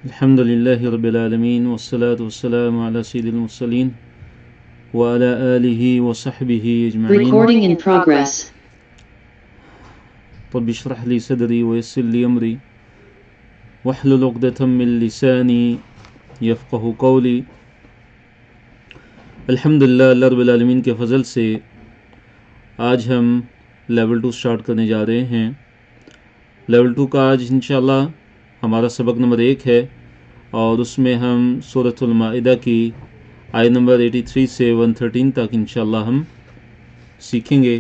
الحمد لله رب العالمين والصلاة والسلام على سيد المرسلين وعلى آله وصحبه أجمعين. Recording in progress. رب اشرح لي صدري ويسر لي أمري واحلل عقدة من لساني يفقه قولي. الحمدللہ اللہ رب العالمین کے فضل سے آج ہم لیول 2 سٹارٹ کرنے جا رہے ہیں. لیول 2 کا آج انشاءاللہ ہمارا سبق نمبر 1 ہے اور اس میں ہم سورۃ المائدہ کی آیت نمبر 83 سے 113 تک انشاءاللہ ہم سیکھیں گے.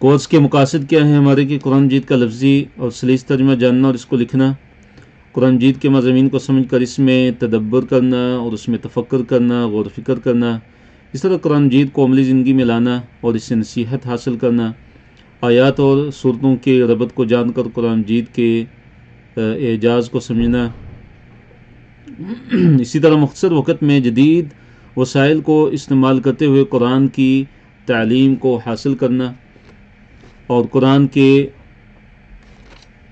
کورس کے مقاصد کیا ہیں ہمارے کہ قرآن مجید کا لفظی اور سلیس ترجمہ جاننا اور اس کو لکھنا، قرآن مجید کے مضامین کو سمجھ کر اس میں تدبر کرنا اور اس میں تفکر کرنا، غور و فکر کرنا، اس طرح قرآن مجید کو عملی زندگی میں لانا اور اس سے نصیحت حاصل کرنا، آیات اور صورتوں کے ربط کو جان کر قرآن مجید کے اعجاز کو سمجھنا، اسی طرح مختصر وقت میں جدید وسائل کو استعمال کرتے ہوئے قرآن کی تعلیم کو حاصل کرنا اور قرآن کے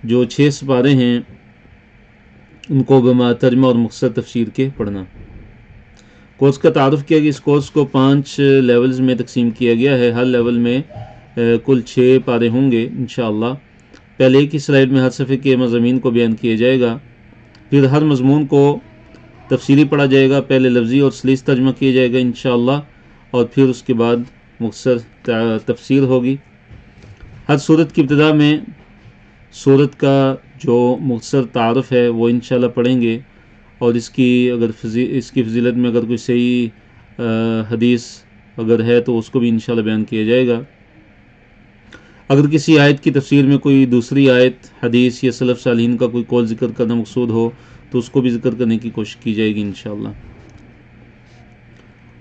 جو 6 سپارے ہیں ان کو بما ترجمہ اور مختصر تفسیر کے پڑھنا. کورس کا تعارف کیا کہ اس کورس کو 5 لیولز میں تقسیم کیا گیا ہے. ہر لیول میں کل 6 پارے ہوں گے انشاءاللہ. پہلے ایک ہی سلائیڈ میں ہر صفحے کے مضامین کو بیان کیا جائے گا، پھر ہر مضمون کو تفصیلی پڑھا جائے گا، پہلے لفظی اور سلیس ترجمہ کیا جائے گا انشاءاللہ اور پھر اس کے بعد مختصر تفسیر ہوگی. ہر صورت کی ابتدا میں صورت کا جو مختصر تعارف ہے وہ انشاءاللہ پڑھیں گے اور اس کی فضیلت میں اگر کوئی صحیح حدیث اگر ہے تو اس کو بھی انشاءاللہ بیان کیا جائے گا. اگر کسی آیت کی تفسیر میں کوئی دوسری آیت، حدیث یا سلف صالحین کا کوئی قول ذکر کرنا مقصود ہو تو اس کو بھی ذکر کرنے کی کوشش کی جائے گی انشاءاللہ.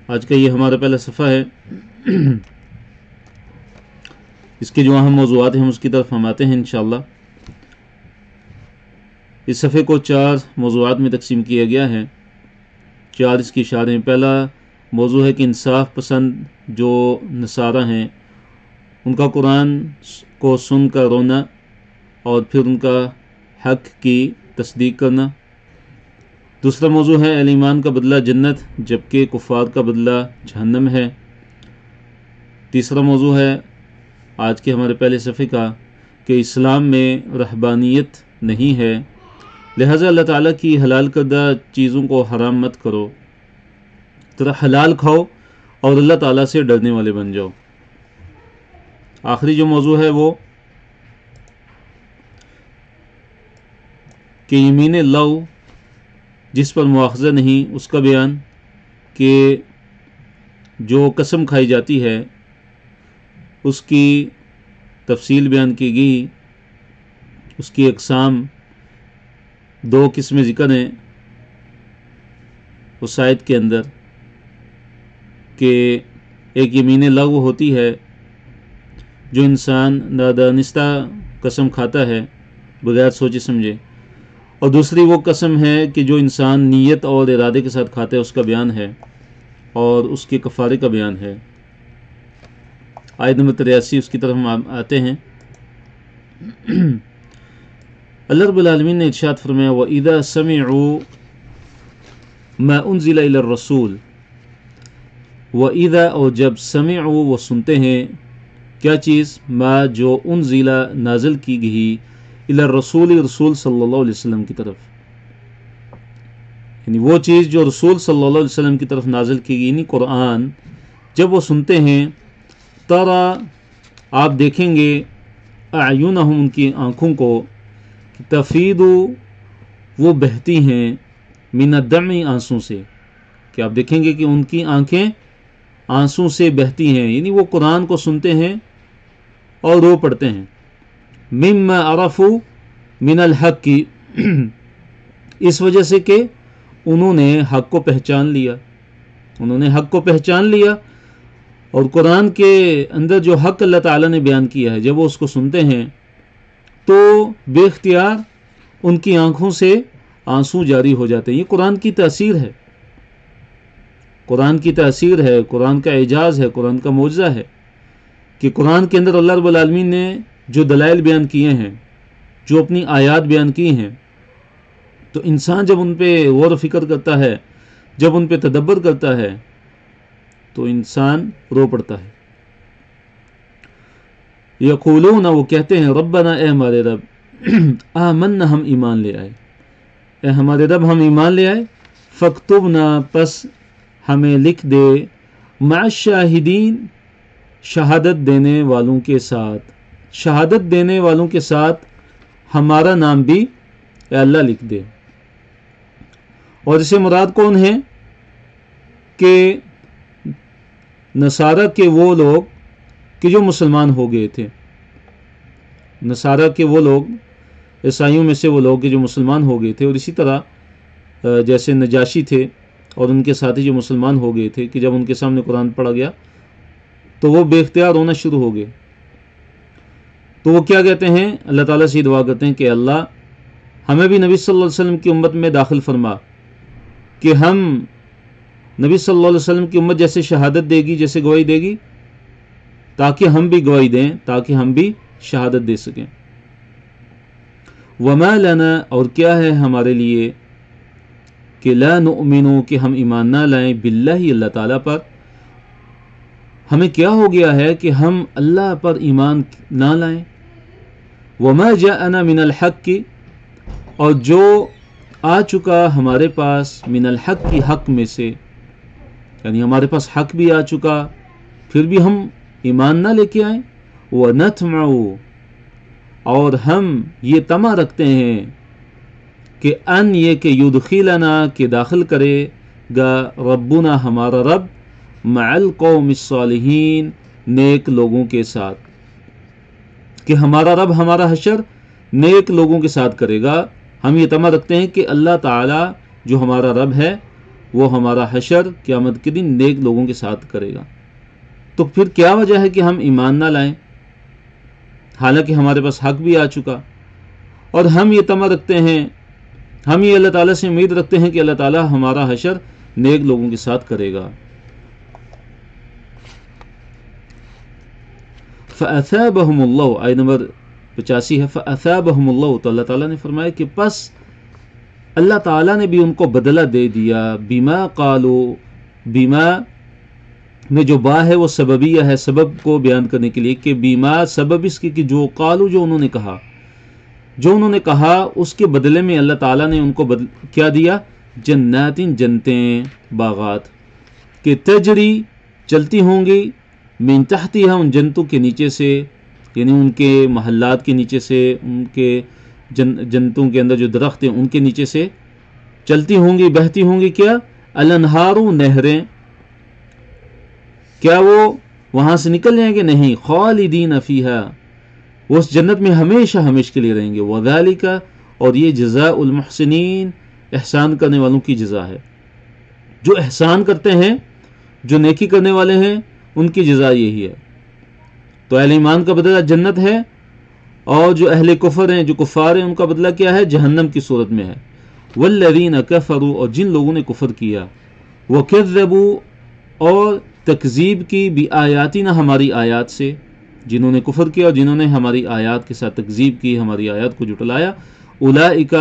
آج کا یہ ہمارا پہلا صفحہ ہے. اس کے جو اہم موضوعات ہیں اس کی طرف ہم آتے ہیں انشاءاللہ. اس صفحے کو 4 موضوعات میں تقسیم کیا گیا ہے. 4 اس کی اشارے ہیں. پہلا موضوع ہے کہ انصاف پسند جو نصارہ ہیں ان کا قرآن کو سن کر رونا اور پھر ان کا حق کی تصدیق کرنا. دوسرا موضوع ہے اہل ایمان کا بدلہ جنت جبکہ کفار کا بدلہ جہنم ہے. تیسرا موضوع ہے آج کے ہمارے پہلے صفحے کا کہ اسلام میں رہبانیت نہیں ہے، لہٰذا اللہ تعالیٰ کی حلال کردہ چیزوں کو حرام مت کرو، ترا حلال کھاؤ اور اللہ تعالیٰ سے ڈرنے والے بن جاؤ. آخری جو موضوع ہے وہ کہ یمین اللہ جس پر مواخذہ نہیں اس کا بیان، کہ جو قسم کھائی جاتی ہے اس کی تفصیل بیان کی گئی. اس کی اقسام 2 قسمیں ذکر ہیں اس آیت کے اندر، کہ ایک یمین لغو ہوتی ہے جو انسان نادانستہ قسم کھاتا ہے بغیر سوچے سمجھے، اور دوسری وہ قسم ہے کہ جو انسان نیت اور ارادے کے ساتھ کھاتا ہے، اس کا بیان ہے اور اس کے کفارے کا بیان ہے. آیت نمبر 83 اس کی طرف ہم آتے ہیں. اللہ رب العالمین نے ارشاد فرمایا وَإِذَا سَمِعُوا مَا أُنزِلَ إِلَى الرَّسُولِ، وَإِذَا اور جب سمعوا وہ سنتے ہیں کیا چیز، ما جو انزل نازل کی گئی، الی الرسول رسول صلی اللہ علیہ وسلم کی طرف، یعنی وہ چیز جو رسول صلی اللہ علیہ وسلم کی طرف نازل کی گئی یعنی قرآن، جب وہ سنتے ہیں ترا آپ دیکھیں گے اعینہم ان کی آنکھوں کو، تفیض وہ بہتی ہیں من الدمع آنسوں سے، کہ آپ دیکھیں گے کہ ان کی آنکھیں آنسوں سے بہتی ہیں، یعنی وہ قرآن کو سنتے ہیں اور رو پڑتے ہیں. مما عرفوا من الحق کی اس وجہ سے کہ انہوں نے حق کو پہچان لیا، انہوں نے حق کو پہچان لیا اور قرآن کے اندر جو حق اللہ تعالیٰ نے بیان کیا ہے جب وہ اس کو سنتے ہیں تو بے اختیار ان کی آنکھوں سے آنسو جاری ہو جاتے ہیں. یہ قرآن کی تاثیر ہے، قرآن کی تاثیر ہے، قرآن کا اعجاز ہے، قرآن کا معجزہ ہے کہ قرآن کے اندر اللہ رب العالمین نے جو دلائل بیان کیے ہیں، جو اپنی آیات بیان کی ہیں، تو انسان جب ان پہ غور و فکر کرتا ہے، جب ان پہ تدبر کرتا ہے، تو انسان رو پڑتا ہے۔ یقولون، وہ کہتے ہیں، ربنا، اے ہمارے رب، آمنا، ہم ایمان لے آئے، اے ہمارے رب ہم ایمان لے آئے، فاکتبنا، پس ہمیں لکھ دے، مع الشاہدین، شہادت دینے والوں کے ساتھ، شہادت دینے والوں کے ساتھ ہمارا نام بھی اے اللہ لکھ دے۔ اور اسے مراد کون ہے کہ نصارہ کے وہ لوگ کہ جو مسلمان ہو گئے تھے، نصارہ کے وہ لوگ، عیسائیوں میں سے وہ لوگ کہ جو مسلمان ہو گئے تھے، اور اسی طرح جیسے نجاشی تھے اور ان کے ساتھی جو مسلمان ہو گئے تھے کہ جب ان کے سامنے قرآن پڑھا گیا تو وہ بے اختیار رونا شروع ہو گئے، تو وہ کیا کہتے ہیں، اللہ تعالیٰ سے دعا کرتے ہیں کہ اللہ ہمیں بھی نبی صلی اللہ علیہ وسلم کی امت میں داخل فرما، کہ ہم نبی صلی اللہ علیہ وسلم کی امت جیسے شہادت دے گی، جیسے گواہی دے گی، تاکہ ہم بھی گواہی دیں، تاکہ ہم بھی شہادت دے سکیں۔ وما لنا، اور کیا ہے ہمارے لیے، کہ لا نؤمنو، کہ ہم ایمان نہ لائیں، باللہ، اللہ تعالیٰ پر، ہمیں کیا ہو گیا ہے کہ ہم اللہ پر ایمان نہ لائیں، وما جاءنا من الحق، اور جو آ چکا ہمارے پاس، من الحق کی، حق میں سے، یعنی ہمارے پاس حق بھی آ چکا، پھر بھی ہم ایمان نہ لے کے آئیں، ونطمع، اور ہم یہ طمع رکھتے ہیں کہ ان، یہ کہ یدخلنا، کہ داخل کرے گا، ربنا، ہمارا رب، مع القوم الصالحین، نیک لوگوں کے ساتھ، کہ ہمارا رب ہمارا حشر نیک لوگوں کے ساتھ کرے گا۔ ہم یہ طمع رکھتے ہیں کہ اللہ تعالی جو ہمارا رب ہے وہ ہمارا حشر قیامت کے دن نیک لوگوں کے ساتھ کرے گا۔ تو پھر کیا وجہ ہے کہ ہم ایمان نہ لائیں حالانکہ ہمارے پاس حق بھی آ چکا، اور ہم یہ طمع رکھتے ہیں، ہم یہ اللہ تعالیٰ سے امید رکھتے ہیں کہ اللہ تعالیٰ ہمارا حشر نیک لوگوں کے ساتھ کرے گا۔ فَأَثَابَهُمُ اللَّهُ، آیت نمبر 85 ہے، فَأَثَابَهُمُ اللَّهُ، تو اللہ تعالیٰ نے فرمایا کہ پس اللہ تعالیٰ نے بھی ان کو بدلہ دے دیا، بما قالوا، بما میں جو با ہے وہ سببیہ ہے، سبب کو بیان کرنے کے لیے، کہ بما، سبب اس کی، کہ جو قالوا، جو انہوں نے کہا، جو انہوں نے کہا اس کے بدلے میں اللہ تعالیٰ نے ان کو کیا دیا، جنات، جنتیں، باغات، کہ تجری، چلتی ہوں گی، من تحتہا، ان جنتوں کے نیچے سے، یعنی ان کے محلات کے نیچے سے، ان کے جنتوں کے اندر جو درخت ہیں ان کے نیچے سے چلتی ہوں گی، بہتی ہوں گی، کیا، الانہار، نہریں، کیا وہ وہاں سے نکل جائیں گے؟ نہیں، خالدین فیہا، وہ اس جنت میں ہمیشہ ہمیشہ کے لیے رہیں گے، وذالک، اور یہ جزاء المحسنین، احسان کرنے والوں کی جزا ہے، جو احسان کرتے ہیں، جو نیکی کرنے والے ہیں، ان کی جزا یہی ہے۔ تو اہل ایمان کا بدلہ جنت ہے، اور جو اہل کفر ہیں، جو کفار ہیں، ان کا بدلہ کیا ہے؟ جہنم کی صورت میں ہے۔ والذین کفروا، اور جن لوگوں نے کفر کیا، وکذبوا، اور تکذیب کی، بآیاتنا، ہماری آیات سے، جنہوں نے کفر کیا اور جنہوں نے ہماری آیات کے ساتھ تکذیب کی، ہماری آیات کو جھٹلایا، اولئک،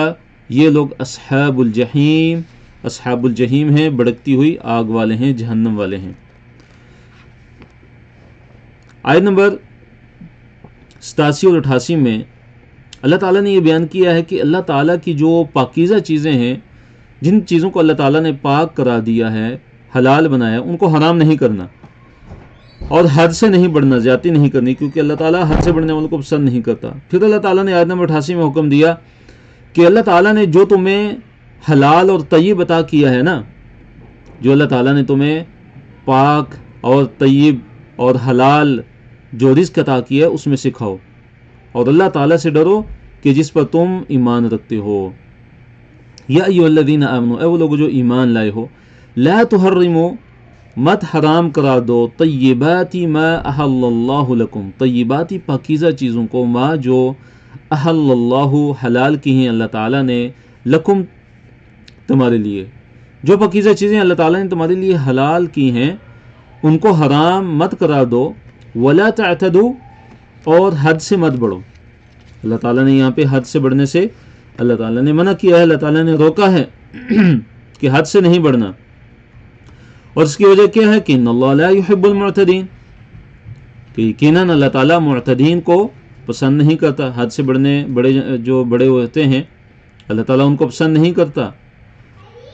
یہ لوگ، اصحاب الجحیم، اصحاب الجحیم ہیں، بھڑکتی ہوئی آگ والے ہیں، جہنم والے ہیں۔ آیت نمبر 87 اور 88 میں اللہ تعالیٰ نے یہ بیان کیا ہے کہ اللہ تعالیٰ کی جو پاکیزہ چیزیں ہیں، جن چیزوں کو اللہ تعالیٰ نے پاک کرا دیا ہے، حلال بنایا، ان کو حرام نہیں کرنا، اور حد سے نہیں بڑھنا، زیادتی نہیں کرنی، کیونکہ اللہ تعالیٰ حد سے بڑھنے والوں کو پسند نہیں کرتا۔ پھر اللہ تعالیٰ نے آیت نمبر 88 میں حکم دیا کہ اللہ تعالیٰ نے جو تمہیں حلال اور طیب عطا کیا ہے نا، جو اللہ تعالیٰ نے تمہیں پاک اور طیب اور حلال جو رزق عطا کیا ہے، اس میں سے کھاؤ، اور اللہ تعالیٰ سے ڈرو کہ جس پر تم ایمان رکھتے ہو۔ یا ایھا الذین آمنوا، اے وہ لوگ جو ایمان لائے ہو، لا تحرموا، مت حرام قرار دو، طیبات ما احل اللہ لکم، طیباتی پاکیزہ چیزوں کو، ما جو احل اللہ حلال کی ہیں اللہ تعالیٰ نے، لکم تمہارے لیے، جو پاکیزہ چیزیں اللہ تعالیٰ نے تمہارے لیے حلال کی ہیں ان کو حرام مت قرار دو، ولا تعتدوا، اور حد سے مت بڑھو. اللہ تعالیٰ نے یہاں پہ حد سے بڑھنے سے اللہ تعالیٰ نے منع کیا ہے, اللہ تعالیٰ نے روکا ہے کہ حد سے نہیں بڑھنا. اور اس کی وجہ کیا ہے کہ ان اللہ لا يحب المعتدین, کہ یقیناً اللہ تعالیٰ معتدین کو پسند نہیں کرتا. حد سے جو بڑے ہوتے ہیں اللہ تعالیٰ ان کو پسند نہیں کرتا.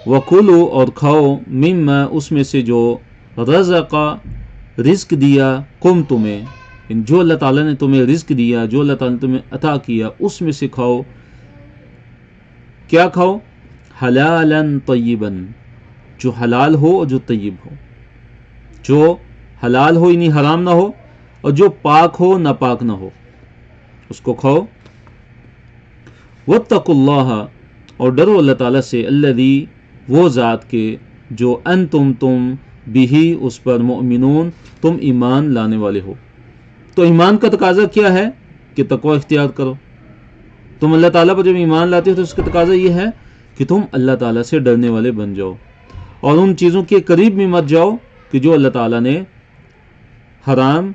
وَكُلُوا, اور کھاؤ, مما, اس میں سے جو رزق, رزق دیا, کم تمہیں, جو اللہ تعالیٰ نے تمہیں رزق دیا, جو اللہ تعالیٰ نے تمہیں عطا کیا, اس میں سے کھاؤ. کیا کھاؤ؟ حلالاً طیباً, جو حلال ہو اور جو طیب ہو. جو حلال ہو یعنی حرام نہ ہو, اور جو پاک ہو ناپاک نہ ہو, اس کو کھاؤ. واتقوا اللہ, اور ڈرو اللہ تعالیٰ سے, الذی, وہ ذات کے, جو انتم, تم, بھی, اس پر, مؤمنون, تم ایمان لانے والے ہو. تو ایمان کا تقاضا کیا ہے کہ تقوی اختیار کرو. تم اللہ تعالیٰ پر جب ایمان لاتے ہو تو اس کا تقاضا یہ ہے کہ تم اللہ تعالیٰ سے ڈرنے والے بن جاؤ, اور ان چیزوں کے قریب بھی مت جاؤ کہ جو اللہ تعالیٰ نے حرام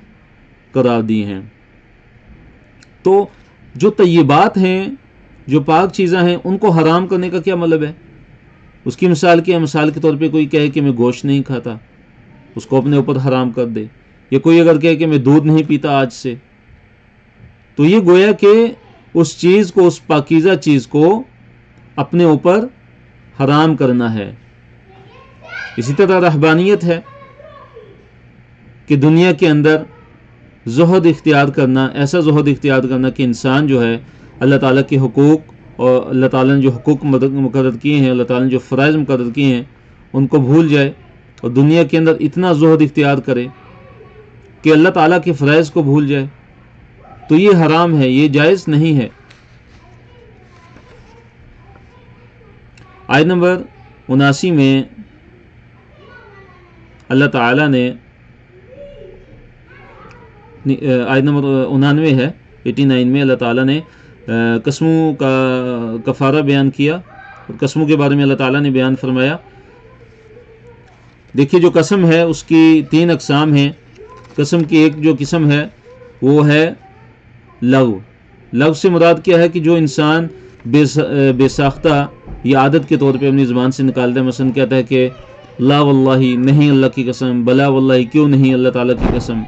قرار دی ہیں. تو جو طیبات ہیں, جو پاک چیزیں ہیں, ان کو حرام کرنے کا کیا مطلب ہے؟ اس کی مثال کیا ہے؟ مثال کے طور پہ کوئی کہے کہ میں گوشت نہیں کھاتا, اس کو اپنے اوپر حرام کر دے. یا کوئی اگر کہے کہ میں دودھ نہیں پیتا آج سے, تو یہ گویا کہ اس چیز کو, اس پاکیزہ چیز کو اپنے اوپر حرام کرنا ہے. اسی طرح رہبانیت ہے کہ دنیا کے اندر زہد اختیار کرنا, ایسا زہد اختیار کرنا کہ انسان جو ہے اللہ تعالیٰ کے حقوق, اور اللہ تعالیٰ نے جو حقوق مقرر کیے ہیں, اللہ تعالیٰ نے جو فرائض مقرر کیے ہیں, ان کو بھول جائے, اور دنیا کے اندر اتنا زہد اختیار کرے کہ اللہ تعالیٰ کے فرائض کو بھول جائے. تو یہ حرام ہے, یہ جائز نہیں ہے. آیت نمبر 79 میں اللہ تعالیٰ نے, آیت نمبر 99 ہے, 89 میں اللہ تعالیٰ نے قسموں کا کفارہ بیان کیا, اور قسموں کے بارے میں اللہ تعالیٰ نے بیان فرمایا. دیکھیے جو قسم ہے اس کی 3 اقسام ہیں. قسم کی ایک جو قسم ہے وہ ہے لغو. لغو سے مراد کیا ہے کہ جو انسان بے ساختہ یا عادت کے طور پہ اپنی زبان سے نکالتا ہے. مثلا کہتا ہے کہ لا واللہ, نہیں اللہ کی قسم, بلا واللہ, کیوں نہیں اللہ تعالیٰ کی قسم.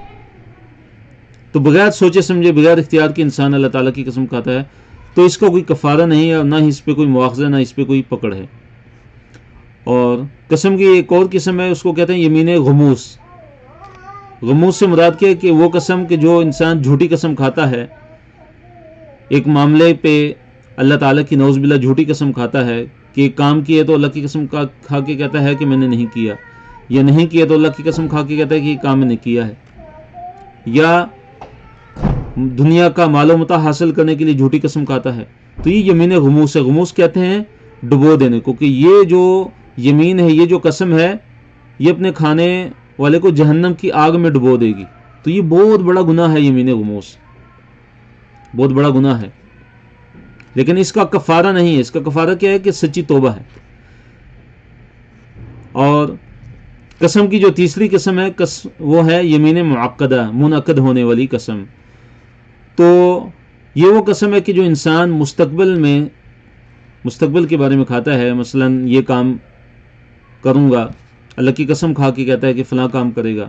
تو بغیر سوچے سمجھے, بغیر اختیار کے انسان اللہ تعالیٰ کی قسم کھاتا ہے, تو اس کا کوئی کفارہ نہیں ہے, نہ ہی اس پہ کوئی مواخذہ, نہ اس پہ کوئی پکڑ ہے. اور قسم کی ایک اور قسم ہے, اس کو کہتے ہیں یمین غموس. غموس سے مراد کیا ہے کہ وہ قسم کہ جو انسان جھوٹی قسم کھاتا ہے, ایک معاملے پہ اللہ تعالیٰ کی نعوذ باللہ جھوٹی قسم کھاتا ہے کہ ایک کام کیے تو اللہ کی قسم کھا کے کہتا ہے کہ میں نے نہیں کیا, یا نہیں کیا تو اللہ کی قسم کھا کے کہتا ہے کہ یہ کام میں نے کیا ہے. یا دنیا کا مال و متاع حاصل کرنے کے لیے جھوٹی قسم کھاتا ہے, تو یہ یمین غموس ہے. غموس کہتے ہیں ڈبو دینے کو, کہ یہ جو یمین ہے, یہ جو قسم ہے, یہ اپنے کھانے والے کو جہنم کی آگ میں ڈبو دے گی. تو یہ بہت بڑا گناہ ہے, یمین غموس بہت بڑا گناہ ہے. لیکن اس کا کفارہ نہیں ہے. اس کا کفارہ کیا ہے کہ سچی توبہ ہے. اور قسم کی جو تیسری قسم ہے وہ ہے یمین معقدہ, منعقد ہونے والی قسم. تو یہ وہ قسم ہے کہ جو انسان مستقبل کے بارے میں کھاتا ہے. مثلا یہ کام کروں گا, اللہ کی قسم کھا کے کہتا ہے کہ فلاں کام کرے گا,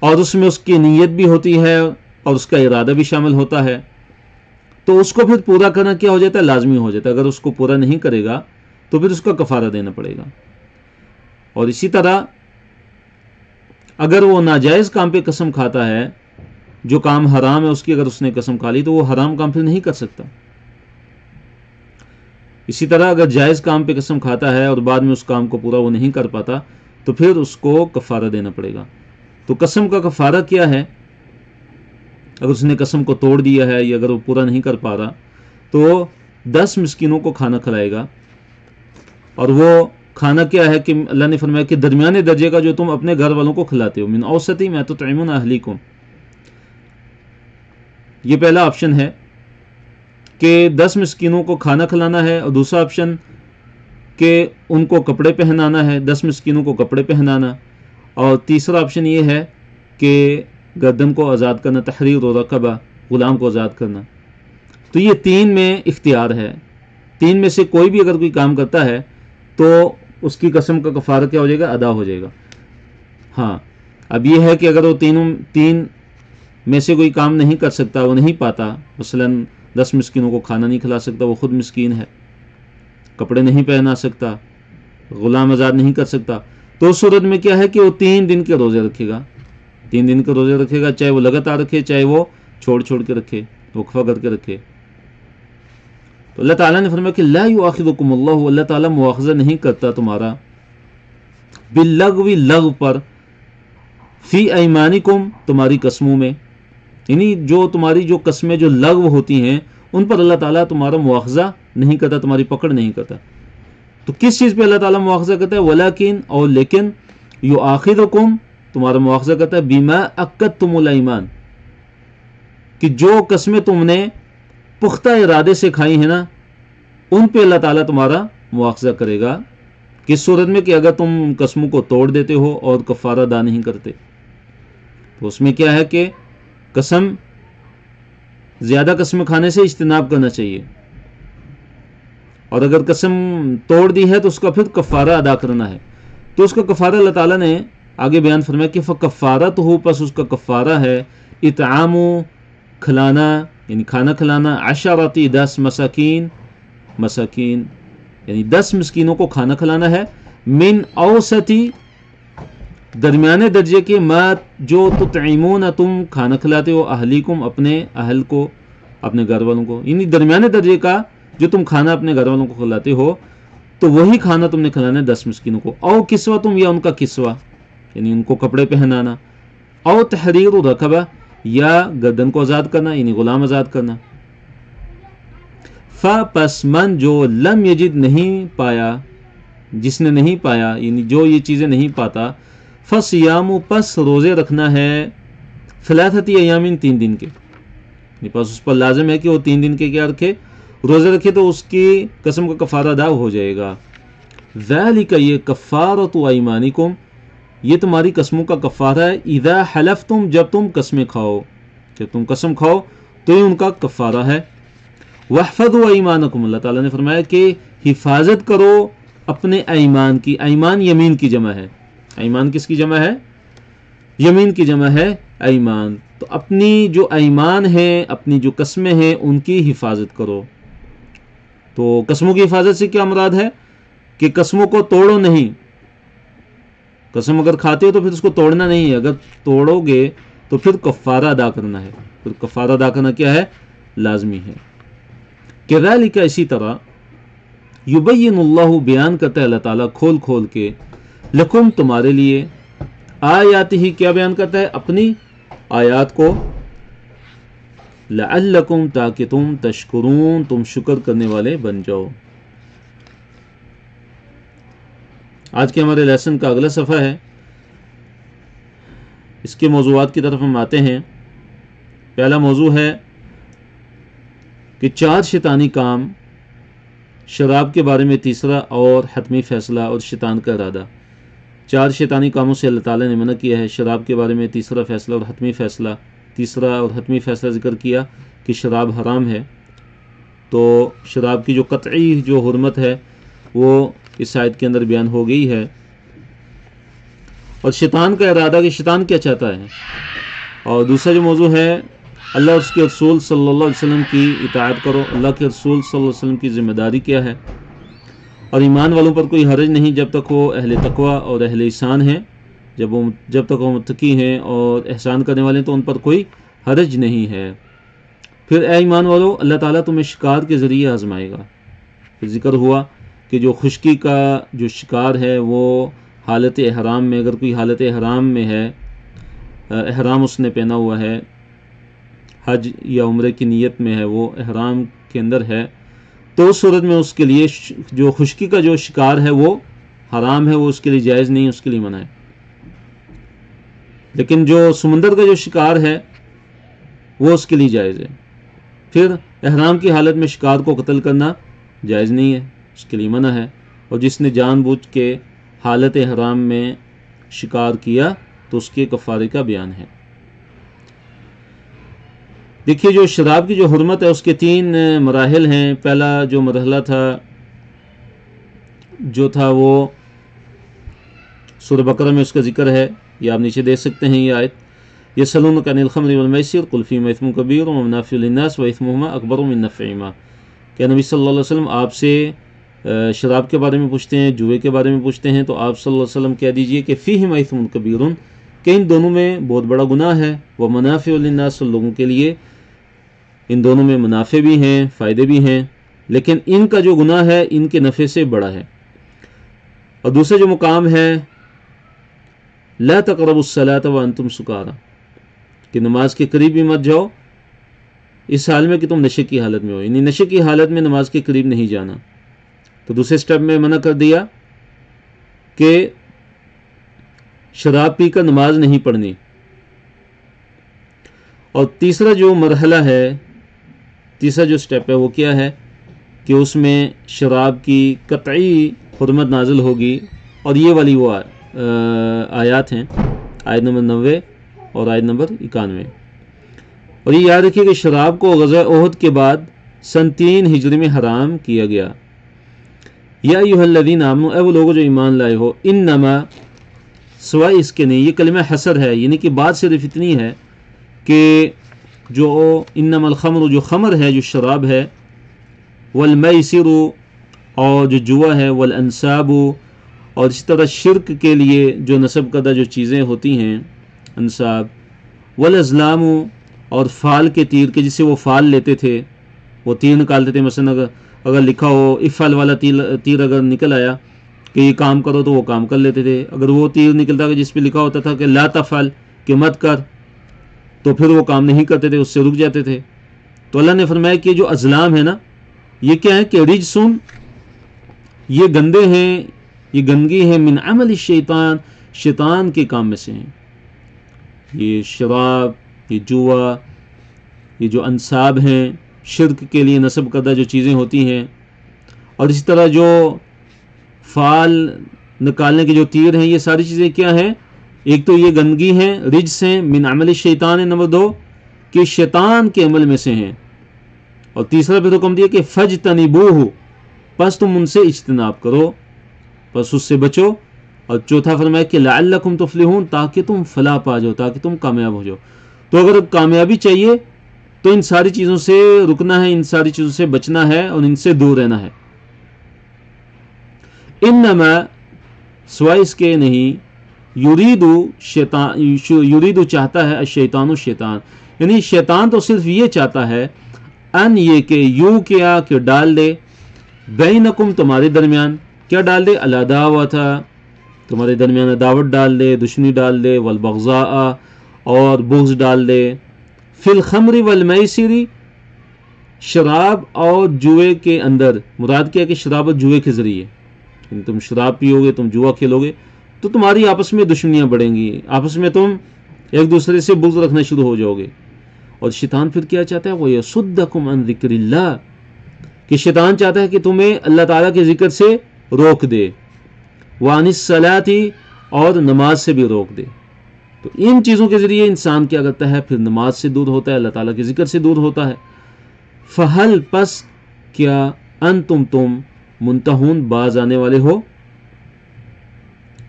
اور اس میں اس کی نیت بھی ہوتی ہے اور اس کا ارادہ بھی شامل ہوتا ہے. تو اس کو پھر پورا کرنا کیا ہو جاتا ہے؟ لازمی ہو جاتا ہے. اگر اس کو پورا نہیں کرے گا تو پھر اس کا کفارہ دینا پڑے گا. اور اسی طرح اگر وہ ناجائز کام پہ قسم کھاتا ہے, جو کام حرام ہے اس کی اگر اس نے قسم کھا لی, تو وہ حرام کام پھر نہیں کر سکتا. اسی طرح اگر جائز کام پہ قسم کھاتا ہے اور بعد میں اس کام کو پورا وہ نہیں کر پاتا, تو پھر اس کو کفارہ دینا پڑے گا. تو قسم کا کفارہ کیا ہے؟ اگر اس نے قسم کو توڑ دیا ہے یا اگر وہ پورا نہیں کر پا رہا, تو 10 مسکینوں کو کھانا کھلائے گا. اور وہ کھانا کیا ہے کہ اللہ نے فرمایا کہ درمیانے درجے کا جو تم اپنے گھر والوں کو کھلاتے ہو, من اوسطی ما تطعمون اہلیکم. یہ پہلا آپشن ہے کہ 10 مسکینوں کو کھانا کھلانا ہے, اور دوسرا آپشن کہ ان کو کپڑے پہنانا ہے, 10 مسکینوں کو کپڑے پہنانا. اور تیسرا آپشن یہ ہے کہ گردن کو آزاد کرنا، تحریر و رقبہ، غلام کو آزاد کرنا. تو یہ 3 میں اختیار ہے. 3 میں سے کوئی بھی اگر کوئی کام کرتا ہے تو اس کی قسم کا کفارہ کیا ہو جائے گا؟ ادا ہو جائے گا. ہاں اب یہ ہے کہ اگر وہ 3 میں سے کوئی کام نہیں کر سکتا، وہ نہیں پاتا، مثلا 10 مسکینوں کو کھانا نہیں کھلا سکتا، وہ خود مسکین ہے، کپڑے نہیں پہنا سکتا، غلام آزاد نہیں کر سکتا، تو اس صورت میں کیا ہے کہ وہ 3 دن کے روزے رکھے گا. 3 دن کے روزے رکھے گا، چاہے وہ لگاتار رکھے، چاہے وہ چھوڑ کے رکھے، وقفہ کر کے رکھے. تو اللہ تعالیٰ نے فرمایا کہ لا یؤاخذکم اللہ، اللہ تعالیٰ مواخذہ نہیں کرتا تمہارا، باللغو، لغو پر، فی ایمانکم، تمہاری قسموں میں، یعنی جو تمہاری جو قسمیں جو لغو ہوتی ہیں ان پر اللہ تعالیٰ تمہارا مواخذہ نہیں کرتا، تمہاری پکڑ نہیں کرتا. تو کس چیز پہ اللہ تعالیٰ مواخذہ کرتا ہے؟ ولیکن، اور لیکن، یؤاخذکم، تمہارا مواخذہ کرتا ہے، بما عقدتم الایمان، کہ جو قسمیں تم نے پختہ ارادے سے کھائی ہیں نا، ان پہ اللہ تعالیٰ تمہارا مواخذہ کرے گا. کس صورت میں؟ کہ اگر تم قسموں کو توڑ دیتے ہو اور کفارہ ادا نہیں کرتے. تو اس میں کیا ہے کہ قسم، زیادہ قسم کھانے سے اجتناب کرنا چاہیے، اور اگر قسم توڑ دی ہے تو اس کا پھر کفارہ ادا کرنا ہے. تو اس کا کفارہ اللہ تعالیٰ نے آگے بیان فرمایا کہ فکفارتہ، پس اس کا کفارہ ہے اطعام، کھلانا، یعنی کھانا کھلانا، 10 مساکین، یعنی 10 مسکینوں کو کھانا کھلانا ہے، من اوسطی، درمیانے درجے کے، ما، جو تطعمون، تم کھانا کھلاتے ہو، اہلیکم، اپنے اہل کو، اپنے گھر والوں کو، یعنی درمیانے درجے کا جو تم کھانا اپنے گھر والوں کو کھلاتے ہو، تو وہی کھانا تم نے کھلانا ہے 10 مسکینوں کو. او کسوہ تم، یا ان کا کسوہ، یعنی ان کو کپڑے پہنانا. او تحریر رقبہ، یا گردن کو آزاد کرنا، یعنی غلام آزاد کرنا. پس من، جو لم یجد، نہیں پایا، جس نے نہیں پایا، یعنی جو یہ چیزیں نہیں پاتا، فصیام، پس روزے رکھنا ہے، 3 ایام، 3 دن کے، یعنی پس اس پر لازم ہے کہ وہ 3 دن کے کیا رکھے؟ روزے رکھے، تو اس کی قسم کا کفارہ ادا ہو جائے گا. ذالک، یہ کفارۃ ایمانکم، یہ تمہاری قسموں کا کفارہ ہے، اذا حلفتم، جب تم قسمیں کھاؤ، جب تم قسم کھاؤ تو یہ ان کا کفارہ ہے. واحفظوا ایمانکم، اللہ تعالیٰ نے فرمایا کہ حفاظت کرو اپنے ایمان کی. ایمان یمین کی جمع ہے. ایمان کس کی جمع ہے؟ یمین کی جمع ہے ایمان. تو اپنی جو ایمان ہے، اپنی جو قسمیں ہیں، ان کی حفاظت کرو. تو قسموں کی حفاظت سے کیا مراد ہے؟ کہ قسموں کو توڑو نہیں. قسم اگر کھاتے ہو تو پھر اس کو توڑنا نہیں ہے، اگر توڑو گے تو پھر کفارہ ادا کرنا ہے. پھر کفارہ ادا کرنا کیا ہے؟ لازمی ہے. کذالک، اسی طرح، یبین اللہ، بیان کرتا ہے اللہ تعالیٰ کھول کھول کے، لکم، تمہارے لیے، آیات ہی، کیا بیان کرتا ہے؟ اپنی آیات کو، لعلکم، تاکہ تم تشکرون، تم شکر کرنے والے بن جاؤ. آج کے ہمارے لیسن کا اگلا صفحہ ہے، اس کے موضوعات کی طرف ہم آتے ہیں. پہلا موضوع ہے کہ 4 شیطانی کام، شراب کے بارے میں تیسرا اور حتمی فیصلہ اور شیطان کا ارادہ. 4 شیطانی کاموں سے اللہ تعالیٰ نے منع کیا ہے. شراب کے بارے میں تیسرا فیصلہ اور حتمی فیصلہ. تیسرا اور حتمی فیصلہ ذکر کیا کہ شراب حرام ہے، تو شراب کی جو قطعی جو حرمت ہے وہ اس آیت کے اندر بیان ہو گئی ہے. اور شیطان کا ارادہ، کہ شیطان کیا چاہتا ہے. اور دوسرا جو موضوع ہے، اللہ اور اس کے رسول صلی اللہ علیہ وسلم کی اطاعت کرو. اللہ کے رسول صلی اللہ علیہ وسلم کی ذمہ داری کیا ہے. اور ایمان والوں پر کوئی حرج نہیں جب تک وہ اہل تقوی اور اہل احسان ہیں. جب تک وہ متقی ہیں اور احسان کرنے والے ہیں تو ان پر کوئی حرج نہیں ہے. پھر اے ایمان والو، اللہ تعالیٰ تمہیں شکار کے ذریعے آزمائے گا. پھر ذکر ہوا کہ جو خشکی کا جو شکار ہے وہ حالت احرام میں، اگر کوئی حالت احرام میں ہے، احرام اس نے پہنا ہوا ہے، حج یا عمرے کی نیت میں ہے، وہ احرام کے اندر ہے، تو اس صورت میں اس کے لیے جو خشکی کا جو شکار ہے وہ حرام ہے، وہ اس کے لیے جائز نہیں، اس کے لیے منع ہے. لیکن جو سمندر کا جو شکار ہے وہ اس کے لیے جائز ہے. پھر احرام کی حالت میں شکار کو قتل کرنا جائز نہیں ہے، اس کے لیے منع ہے. اور جس نے جان بوجھ کے حالت احرام میں شکار کیا تو اس کے کفارے کا بیان ہے. دیکھیے جو شراب کی جو حرمت ہے اس کے 3 مراحل ہیں. پہلا جو مرحلہ تھا وہ سورہ بقرہ میں اس کا ذکر ہے، یہ آپ نیچے دیکھ سکتے ہیں. یہ آیت یسألونک عن الخمر والمیسر قل فیہما اثم کبیر ومنافع للناس واثمہما اکبر من نفعہما. کہ نبی صلی اللہ علیہ وسلم آپ سے شراب کے بارے میں پوچھتے ہیں، جوئے کے بارے میں پوچھتے ہیں، تو آپ صلی اللہ علیہ وسلم کہہ دیجئے کہ فیہما اثم کبیر، کہ ان دونوں میں بہت بڑا گناہ ہے. ومنافع للناس، لوگوں کے لیے ان دونوں میں منافع بھی ہیں، فائدے بھی ہیں، لیکن ان کا جو گناہ ہے ان کے نفع سے بڑا ہے. اور دوسرا جو مقام ہے لا تقربوا الصلاة وانتم سکارى، کہ نماز کے قریب بھی مت جاؤ اس حال میں کہ تم نشے کی حالت میں ہو، یعنی نشے کی حالت میں نماز کے قریب نہیں جانا. تو دوسرے سٹیپ میں منع کر دیا کہ شراب پی کر نماز نہیں پڑھنی. اور تیسرا جو مرحلہ ہے، تیسرا جو سٹیپ ہے وہ کیا ہے کہ اس میں شراب کی قطعی حرمت نازل ہوگی. اور یہ والی وہ آیات ہیں، آیت نمبر 90 اور آیت نمبر 91. اور یہ یاد رکھیے کہ شراب کو غزوہ احد کے بعد سن 3 ہجری میں حرام کیا گیا. یا ایھا الذین آمنوا، اے وہ لوگوں جو ایمان لائے ہو، انما، سوائے اس کے نہیں، یہ کلمہ حصر ہے، یعنی کہ بات صرف اتنی ہے کہ جو انما الخمر، جو خمر ہے، جو شراب ہے، والمیسر، اور جو جوا ہے، والانصاب، اور اسی طرح شرک کے لیے جو نصب کردہ جو چیزیں ہوتی ہیں انصاب، والازلام، اور فال کے تیر کے جسے وہ فال لیتے تھے، وہ تیر نکالتے تھے. مثلا اگر لکھا ہو افعل والا تیر اگر نکل آیا کہ یہ کام کرو تو وہ کام کر لیتے تھے. اگر وہ تیر نکلتا کہ جس پہ لکھا ہوتا تھا کہ لا تفعل، کہ مت کر، تو پھر وہ کام نہیں کرتے تھے، اس سے رک جاتے تھے. تو اللہ نے فرمایا کہ جو ازلام ہے نا، یہ کیا ہے کہ رجسن، یہ گندے ہیں، یہ گندگی ہے، من عمل الشیطان، شیطان کے کام میں سے ہیں. یہ شراب، یہ جوا، یہ جو انصاب ہیں، شرک کے لیے نصب کردہ جو چیزیں ہوتی ہیں، اور اسی طرح جو فال نکالنے کے جو تیر ہیں، یہ ساری چیزیں کیا ہیں؟ ایک تو یہ گندگی ہیں، رجس ہیں، من عمل الشیطان ہے. نمبر 2 کہ شیطان کے عمل میں سے ہیں. اور تیسرا پھر حکم دیا کہ فجتنبوہ، پس تم ان سے اجتناب کرو، پس اس سے بچو. اور چوتھا فرمایا کہ لعلکم تفلحون، تاکہ تم فلاح پا جاؤ، تاکہ تم کامیاب ہو جاؤ. تو اگر کامیابی چاہیے تو ان ساری چیزوں سے رکنا ہے، ان ساری چیزوں سے بچنا ہے، اور ان سے دور رہنا ہے. انما، سوائے اس کے نہیں، یریدو چاہتا ہے، الشیطان، شیطان، یعنی شیطان تو صرف یہ چاہتا ہے، ان، یہ کہ یوں کیا کہ ڈال دے، بینکم، تمہارے درمیان، کیا ڈال دے؟ العداوۃ، تمہارے درمیان عداوت ڈال دے، دشمنی ڈال دے، والبغضاء، اور بغض ڈال دے، فی الخمر والمیسر، شراب اور جوئے کے اندر. مراد کیا کہ شراب اور جوئے کے ذریعے، یعنی تم شراب پیو گے، تم جوا کھیلو گے تو تمہاری آپس میں دشمنیاں بڑھیں گی، آپس میں تم ایک دوسرے سے بغض رکھنا شروع ہو جاؤ گے. اور شیطان پھر کیا چاہتا ہے؟ وَيَصُدَّكُمْ عَنْ ذِكْرِ اللَّهِ، کہ شیطان چاہتا ہے کہ تمہیں اللہ تعالیٰ کے ذکر سے روک دے، وَعَنِ الصَّلَاةِ، اور نماز سے بھی روک دے. تو ان چیزوں کے ذریعے انسان کیا کرتا ہے؟ پھر نماز سے دور ہوتا ہے، اللہ تعالیٰ کے ذکر سے دور ہوتا ہے. فَهَلْ، پس کیا، أَنْتُمْ، تم، منتہون، باز آنے والے ہو،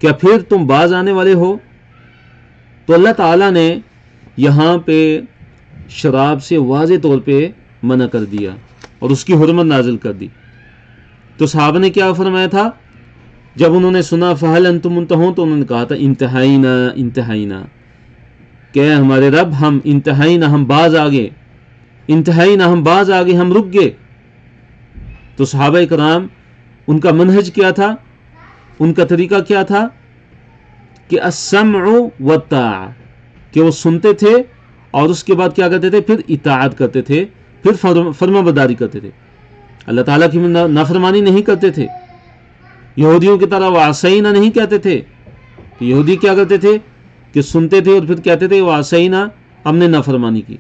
کیا پھر تم باز آنے والے ہو؟ تو اللہ تعالیٰ نے یہاں پہ شراب سے واضح طور پہ منع کر دیا اور اس کی حرمت نازل کر دی. تو صحابہ نے کیا فرمایا تھا جب انہوں نے سنا فَهَلْ أَنْتُمْ مُنْتَهُونَ؟ تو انہوں نے کہا تھا انتہائینا، کہ ہمارے رب، ہم انتہائینا، ہم باز آگے، انتہائینا، ہم باز آگے، ہم رک گئے. تو صحابہ کرام، ان کا منہج کیا تھا، ان کا طریقہ کیا تھا کہ السمع والطاعہ، کہ وہ سنتے تھے اور اس کے بعد کیا کرتے تھے؟ پھر اطاعت کرتے تھے، پھر فرما برداری کرتے تھے، اللہ تعالیٰ کی نافرمانی نہیں کرتے تھے. یہودیوں کی طرح وعصینا نہیں کہتے تھے. یہودی کیا کرتے تھے کہ سنتے تھے اور پھر کہتے تھے وعصینا، ہم نے نافرمانی کی.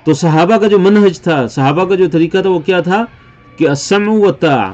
تو صحابہ کا جو منہج تھا، صحابہ کا جو طریقہ تھا، وہ کیا تھا کہ السمع والطاعہ.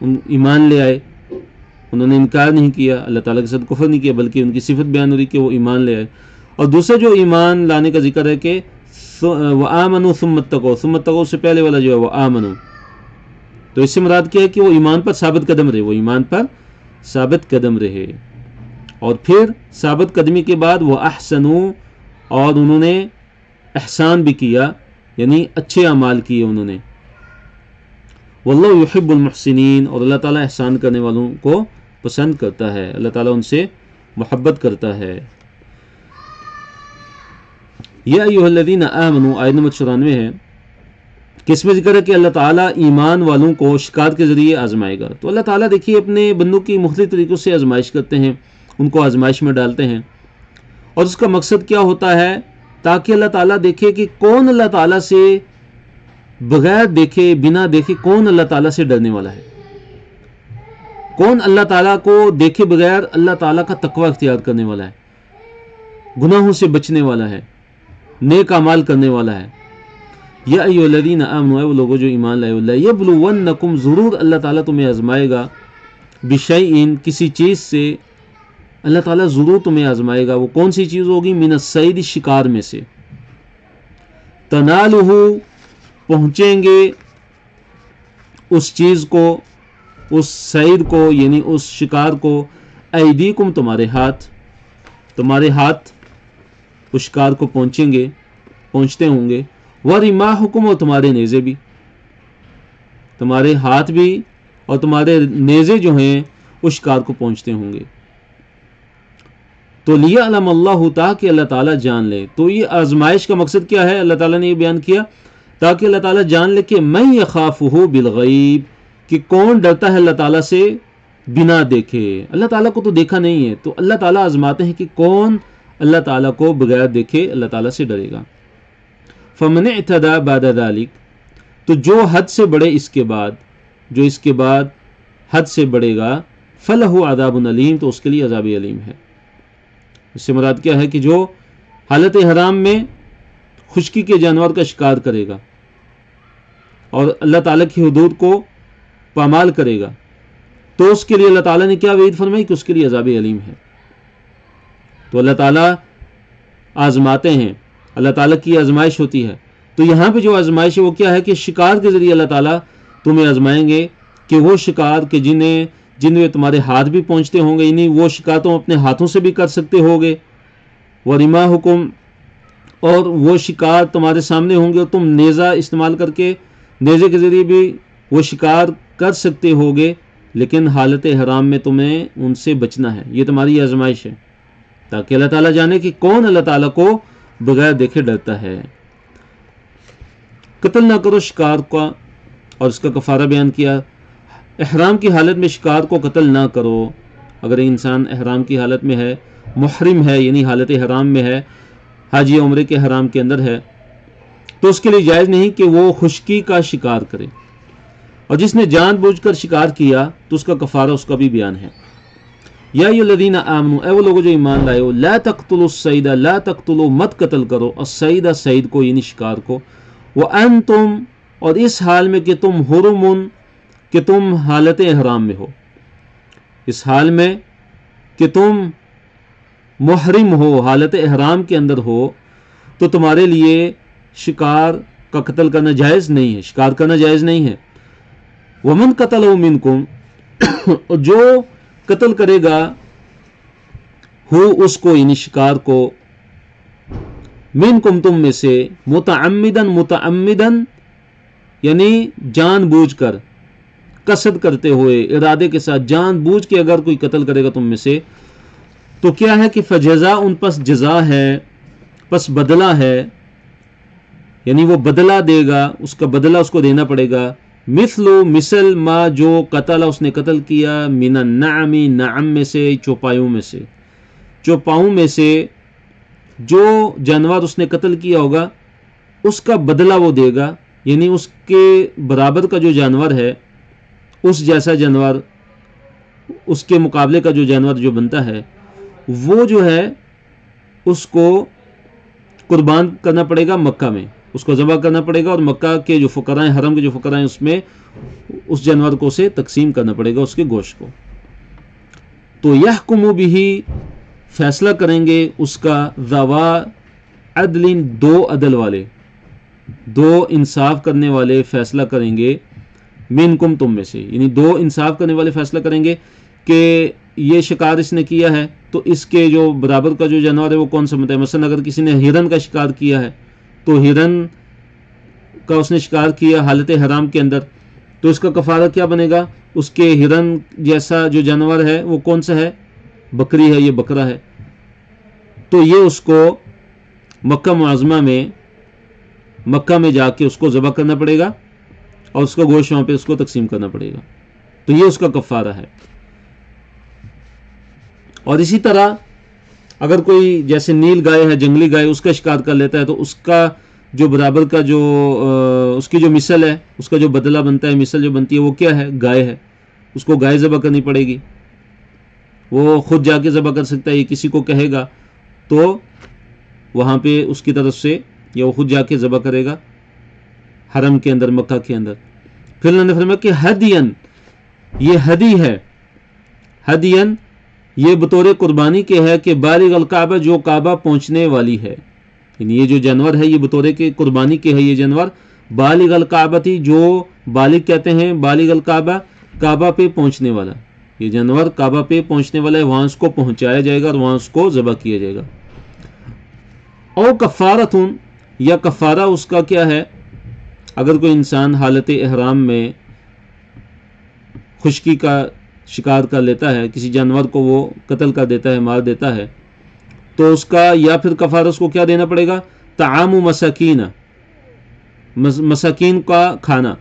ایمان لے آئے, انہوں نے انکار نہیں کیا, اللہ تعالیٰ کے ساتھ کفر نہیں کیا, بلکہ ان کی صفت بیان ہو رہی کہ وہ ایمان لے آئے. اور دوسرا جو ایمان لانے کا ذکر ہے کہ وآمنوا ثم اتقوا, ثم اتقوا سے پہلے والا جو ہے وہ آمنوا, تو اس سے مراد کیا ہے کہ وہ ایمان پر ثابت قدم رہے, وہ ایمان پر ثابت قدم رہے. اور پھر ثابت قدمی کے بعد وہ احسنوا, اور انہوں نے احسان بھی کیا, یعنی اچھے اعمال کیے انہوں نے. واللہ یحب المحسنین, اور اللہ تعالیٰ احسان کرنے والوں کو پسند کرتا ہے, اللہ تعالیٰ ان سے محبت کرتا ہے. یا ایھا الذین آمنوا آیت نمبر 94 ہے کہ اس میں ذکر ہے کہ اللہ تعالیٰ ایمان والوں کو شکار کے ذریعے آزمائے گا. تو اللہ تعالیٰ دیکھیے اپنے بندوں کی مختلف طریقوں سے آزمائش کرتے ہیں, ان کو آزمائش میں ڈالتے ہیں, اور اس کا مقصد کیا ہوتا ہے, تاکہ اللہ تعالیٰ دیکھے کہ کون اللہ تعالیٰ سے بغیر دیکھے, بنا دیکھے کون اللہ تعالیٰ سے ڈرنے والا ہے, کون اللہ تعالیٰ کو دیکھے بغیر اللہ تعالیٰ کا تقوی اختیار کرنے والا ہے, گناہوں سے بچنے والا ہے, نیک اعمال کرنے والا ہے. یا ایھا الذین آمنوا, وہ لوگوں جو ایمان لائے, لیبلونکم, ضرور اللہ تعالیٰ تمہیں آزمائے گا, بشیء, کسی چیز سے اللہ تعالیٰ ضرور تمہیں آزمائے گا. وہ کون سی چیز ہوگی؟ من الصید, شکار میں سے. تنالہ, پہنچیں گے اس چیز کو, اس صید کو, یعنی اس شکار کو, ایدیکم, تمہارے ہاتھ, تمہارے ہاتھ اس شکار کو پہنچیں گے, پہنچتے ہوں گے. ورماحکم, اور تمہارے نیزے بھی, تمہارے ہاتھ بھی اور تمہارے نیزے جو ہیں اس شکار کو پہنچتے ہوں گے. تو لیعلم اللہ, تاکہ اللہ تعالیٰ جان لے. تو یہ آزمائش کا مقصد کیا ہے, اللہ تعالیٰ نے یہ بیان کیا تاکہ اللہ تعالیٰ جان لے کہ من یخافہ بالغیب, کہ کون ڈرتا ہے اللہ تعالیٰ سے بنا دیکھے. اللہ تعالیٰ کو تو دیکھا نہیں ہے, تو اللہ تعالیٰ آزماتے ہیں کہ کون اللہ تعالیٰ کو بغیر دیکھے اللہ تعالیٰ سے ڈرے گا. فمن اعتدى بعد ذلك, تو جو حد سے بڑھے اس کے بعد, جو اس کے بعد حد سے بڑھے گا, فلہ عذاب علیم, تو اس کے لیے عذاب علیم ہے. اس سے مراد کیا ہے کہ جو حالت حرام میں خشکی کے جانور کا شکار کرے گا اور اللہ تعالیٰ کی حدود کو پامال کرے گا, تو اس کے لیے اللہ تعالیٰ نے کیا وعید فرمائی کہ اس کے لیے عذاب علیم ہے. تو اللہ تعالیٰ آزماتے ہیں, اللہ تعالیٰ کی آزمائش ہوتی ہے. تو یہاں پہ جو آزمائش ہے وہ کیا ہے کہ شکار کے ذریعے اللہ تعالیٰ تمہیں آزمائیں گے, کہ وہ شکار کہ جن میں تمہارے ہاتھ بھی پہنچتے ہوں گے, یعنی وہ شکار تم اپنے ہاتھوں سے بھی کر سکتے ہوگے. ورماحکم, اور وہ شکار تمہارے سامنے ہوں گے اور تم نیزہ استعمال کر کے نیزے کے ذریعے بھی وہ شکار کر سکتے ہوگے, لیکن حالت حرام میں تمہیں ان سے بچنا ہے. یہ تمہاری آزمائش ہے تاکہ اللہ تعالیٰ جانے کہ کون اللہ تعالیٰ کو بغیر دیکھے ڈرتا ہے. قتل نہ کرو شکار کا, اور اس کا کفارہ بیان کیا. احرام کی حالت میں شکار کو قتل نہ کرو. اگر انسان احرام کی حالت میں ہے, محرم ہے یعنی حالت حرام میں ہے, حاجی عمرے کے حرام کے اندر ہے, تو اس کے لیے جائز نہیں کہ وہ خشکی کا شکار کرے. اور جس نے جان بوجھ کر شکار کیا تو اس کا کفارہ اس کا بھی بیان ہے. یا ایھا الذین آمنوا, اے وہ لوگوں جو ایمان لائے ہو, لا تقتلوا الصید, لا تقتلوا, مت قتل کرو, الصید, صید کو یعنی شکار کو, وانتم, اور اس حال میں کہ تم حرم, کہ تم حالت احرام میں ہو, اس حال میں کہ تم محرم ہو, حالت احرام کے اندر ہو, تو تمہارے لیے شکار کا قتل کرنا جائز نہیں ہے, شکار کرنا جائز نہیں ہے. ومن قتلہ منکم, اور جو قتل کرے گا ہو اس کو یعنی شکار کو, منکم, تم میں سے, متعمدن, متعمدن یعنی جان بوجھ کر, قصد کرتے ہوئے, ارادے کے ساتھ جان بوجھ کے اگر کوئی قتل کرے گا تم میں سے, تو کیا ہے کہ فجزاء, ان پس جزا ہے, پس بدلہ ہے, یعنی وہ بدلہ دے گا, اس کا بدلہ اس کو دینا پڑے گا. مثل ما, جو قتل اس نے قتل کیا, من النعم, نعم میں سے, چوپایوں میں سے, چوپاؤں میں سے جو جانور اس نے قتل کیا ہوگا اس کا بدلہ وہ دے گا, یعنی اس کے برابر کا جو جانور ہے, اس جیسا جانور, اس کے مقابلے کا جو جانور جو بنتا ہے, وہ جو ہے اس کو قربان کرنا پڑے گا مکہ میں, اس کو ذبح کرنا پڑے گا، اور مکہ کے جو فقراء ہیں، حرم کے جو فقراء ہیں، اس میں اس جانور کو اسے تقسیم کرنا پڑے گا، اس کے گوشت کو. تو یحکم بہ، فیصلہ کریں گے اس کا، ذوا عدل، دو عدل والے، دو انصاف کرنے والے فیصلہ کریں گے، منکم، تم میں سے، یعنی دو انصاف کرنے والے فیصلہ کریں گے کہ یہ شکار اس نے کیا ہے تو اس کے جو برابر کا جو جانور ہے وہ کون سا بنتا ہے. مثلا اگر کسی نے ہرن کا شکار کیا ہے تو ہرن کا اس نے شکار کیا حالت حرام کے اندر، تو اس کا کفارہ کیا بنے گا؟ اس کے ہرن جیسا جو جانور ہے وہ کون سا ہے؟ بکری ہے، یہ بکرا ہے. تو یہ اس کو مکہ معظمہ میں، مکہ میں جا کے اس کو ذبح کرنا پڑے گا اور اس کا گوشت وہاں پہ اس کو تقسیم کرنا پڑے گا. تو یہ اس کا کفارہ ہے. اور اسی طرح اگر کوئی جیسے نیل گائے ہے، جنگلی گائے، اس کا شکار کر لیتا ہے تو اس کا جو برابر کا جو اس کی جو مثل ہے، اس کا جو بدلہ بنتا ہے، مثل جو بنتی ہے وہ کیا ہے؟ گائے ہے. اس کو گائے ذبح کرنی پڑے گی. وہ خود جا کے ذبح کر سکتا ہے، یہ کسی کو کہے گا تو وہاں پہ اس کی طرف سے، یا وہ خود جا کے ذبح کرے گا حرم کے اندر، مکہ کے اندر. پھر اللہ نے فرمایا کہ ہدین، یہ ہدی ہے. ہدین یہ بطور قربانی کے ہے کہ بالغ الکعبہ، جو کعبہ پہنچنے والی ہے. یعنی یہ جو جانور ہے یہ بطور کے قربانی کے ہے. یہ جانور بالغ الکعبہ تھی، جو بالغ کہتے ہیں بالغ الکعبہ، کعبہ پہ پہنچنے والا. یہ جانور کعبہ پہ پہنچنے والا ہے، وہاں اس کو پہنچایا جائے گا اور وہاں اس کو ذبح کیا جائے گا. او کفارتن، یا کفارہ اس کا کیا ہے؟ اگر کوئی انسان حالت احرام میں خشکی کا شکار کر لیتا ہے، کسی جانور کو وہ قتل کر دیتا ہے، مار دیتا ہے، تو اس کا یا پھر کفارہ اس کو کیا دینا پڑے گا؟ طعام مساکین، مساکین کا کھانا.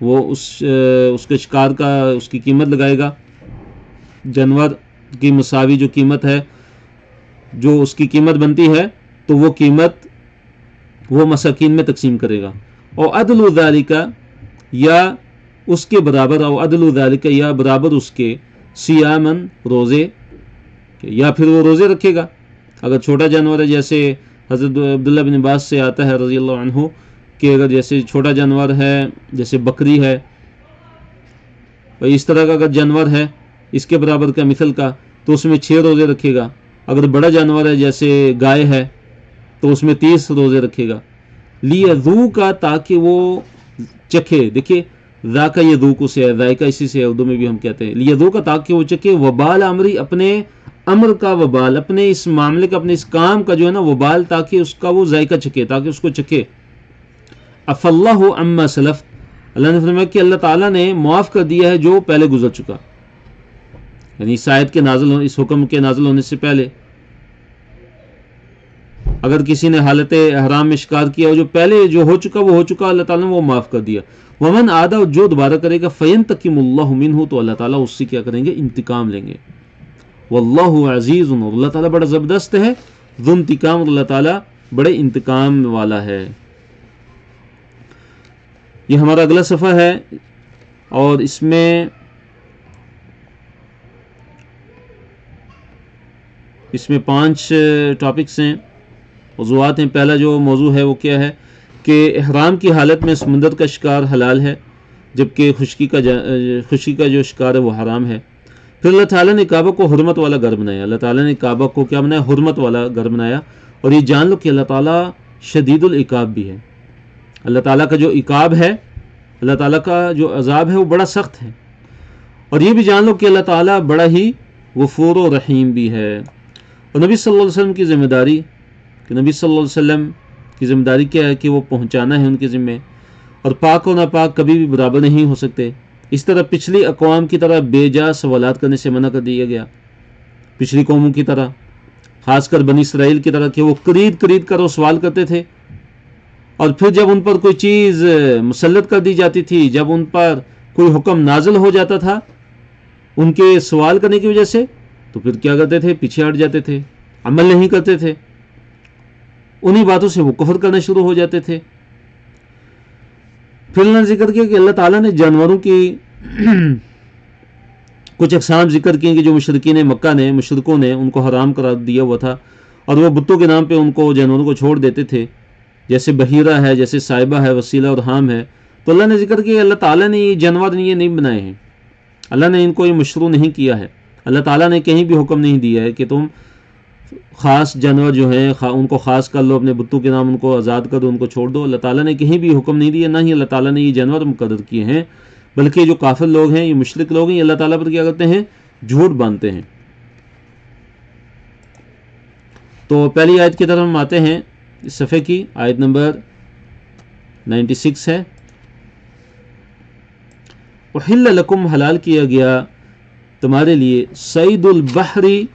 وہ اس کے شکار کا اس کی قیمت لگائے گا، جانور کی مساوی جو قیمت ہے، جو اس کی قیمت بنتی ہے، تو وہ قیمت وہ مساکین میں تقسیم کرے گا. اور عدل ذالک، یا اس کے برابر، او عدل ذالک، یا برابر اس کے، سیامن، روزے، یا پھر وہ روزے رکھے گا. اگر چھوٹا جانور ہے، جیسے حضرت عبداللہ بن عباس سے آتا ہے رضی اللہ عنہ کہ اگر جیسے چھوٹا جانور ہے، جیسے بکری ہے، اور اس طرح کا اگر جانور ہے اس کے برابر کا مثل کا، تو اس میں 6 روزے رکھے گا. اگر بڑا جانور ہے جیسے گائے ہے تو اس میں 30 روزے رکھے گا. لیذوقا، تاکہ وہ چکھے. دیکھیے ذاکا یذوق سے ہے، ذائقہ اسی سے ہے، اردو میں بھی ہم کہتے ہیں. لیذوقا، تاکہ وہ چکھے، وبال امری، اپنے امر کا وبال، اپنے اس معاملے کا، اپنے اس کام کا جو ہے نا وبال، تاکہ اس کا وہ ذائقہ چکھے، تاکہ اس کو چکھے. اف اللہ عما سلف، اللہ نے فرمایا کہ اللہ تعالیٰ نے معاف کر دیا ہے جو پہلے گزر چکا. یعنی اس آیت کے نازل ہونے، اس حکم کے نازل ہونے سے پہلے اگر کسی نے حالت احرام میں شکار کیا، وہ جو پہلے جو ہو چکا وہ ہو چکا، اللہ تعالیٰ نے وہ معاف کر دیا. ومن عاد، جو دوبارہ کرے گا، فینتقم اللہ منہ، تو اللہ تعالیٰ اس سے کیا کریں گے؟ انتقام لیں گے. واللہ عزیز، اور اللہ تعالیٰ بڑا زبردست ہے، ذو انتقام، اور اللہ تعالیٰ بڑے انتقام والا ہے. یہ ہمارا اگلا صفحہ ہے، اور اس میں اس میں 5 ٹاپکس ہیں، موضوعات ہیں. پہلا جو موضوع ہے وہ کیا ہے کہ احرام کی حالت میں سمندر کا شکار حلال ہے، جبکہ خشکی کا جو شکار ہے وہ حرام ہے. پھر اللہ تعالیٰ نے کعبہ کو حرمت والا گھر بنایا. اللہ تعالیٰ نے کعبہ کو کیا بنایا؟ حرمت والا گھر بنایا. اور یہ جان لو کہ اللہ تعالیٰ شدید العقاب بھی ہے. اللہ تعالیٰ کا جو عقاب ہے، اللہ تعالیٰ کا جو عذاب ہے وہ بڑا سخت ہے. اور یہ بھی جان لو کہ اللہ تعالیٰ بڑا ہی غفور و رحیم بھی ہے. اور نبی صلی اللہ علیہ وسلم کی ذمہ داری، کہ نبی صلی اللہ علیہ وسلم کی ذمہ داری کیا ہے کہ وہ پہنچانا ہے ان کے ذمے. اور پاک و ناپاک کبھی بھی برابر نہیں ہو سکتے. اس طرح پچھلی اقوام کی طرح بے جا سوالات کرنے سے منع کر دیا گیا. پچھلی قوموں کی طرح، خاص کر بنی اسرائیل کی طرح، کہ وہ قرید کر وہ سوال کرتے تھے. اور پھر جب ان پر کوئی چیز مسلط کر دی جاتی تھی، جب ان پر کوئی حکم نازل ہو جاتا تھا ان کے سوال کرنے کی وجہ سے، تو پھر کیا کرتے تھے؟ پیچھے ہٹ جاتے تھے، عمل نہیں کرتے تھے. انہی باتوں سے وہ کفر کرنا شروع ہو جاتے تھے. پھر اللہ نے ذکر کیا کہ اللہ تعالیٰ نے جانوروں کی کچھ اقسام ذکر کی کہ جو مشرکین مکہ نے، مشرکوں نے ان کو حرام قرار دیا ہوا تھا، اور وہ بتوں کے نام پہ ان کو، جانوروں کو چھوڑ دیتے تھے. جیسے بحیرہ ہے، جیسے صائبہ ہے، وسیلہ اور حام ہے، تو اللہ نے ذکر کیا اللہ تعالیٰ نے یہ جانور یہ نہیں بنائے ہیں، اللہ نے ان کو یہ مشروع نہیں کیا ہے، اللہ تعالیٰ نے کہیں بھی حکم نہیں دیا ہے کہ تم خاص جانور جو ہیں ان کو خاص کر لو، اپنے بتوں کے نام ان کو آزاد کر دو، ان کو چھوڑ دو۔ اللہ تعالیٰ نے کہیں بھی حکم نہیں دیا، نہ ہی اللہ تعالیٰ نے یہ جانور مقرر کیے ہیں، بلکہ جو کافر لوگ ہیں، یہ مشرک لوگ ہیں، یہ اللہ تعالیٰ پر کیا کرتے ہیں؟ جھوٹ باندھتے ہیں۔ تو پہلی آیت کی طرف ہم آتے ہیں، اس صفحے کی آیت نمبر 96 ہے۔ احل لکم، حلال کیا گیا تمہارے لیے، صید البحری،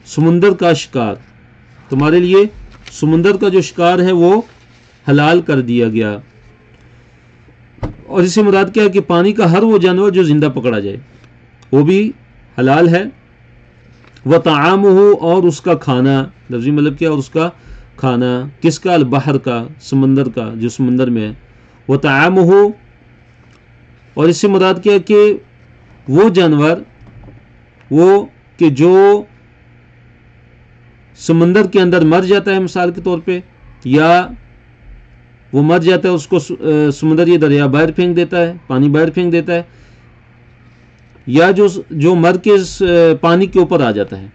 سمندر کا شکار، تمہارے لیے سمندر کا جو شکار ہے وہ حلال کر دیا گیا، اور اس سے مراد کیا ہے کہ پانی کا ہر وہ جانور جو زندہ پکڑا جائے وہ بھی حلال ہے۔ وَطَعَامُهُ، اور اس کا کھانا، لفظی مطلب کیا؟ اور اس کا کھانا، کس کا؟ البحر کا، سمندر کا، جو سمندر میں ہے۔ وَطَعَامُهُ، اور اس سے مراد کیا ہے کہ وہ جانور وہ کہ جو سمندر کے اندر مر جاتا ہے، مثال کے طور پہ، یا وہ مر جاتا ہے، اس کو سمندر یہ دریا باہر پھینک دیتا ہے، پانی باہر پھینک دیتا ہے، یا جو مر کے پانی کے اوپر آ جاتا ہے۔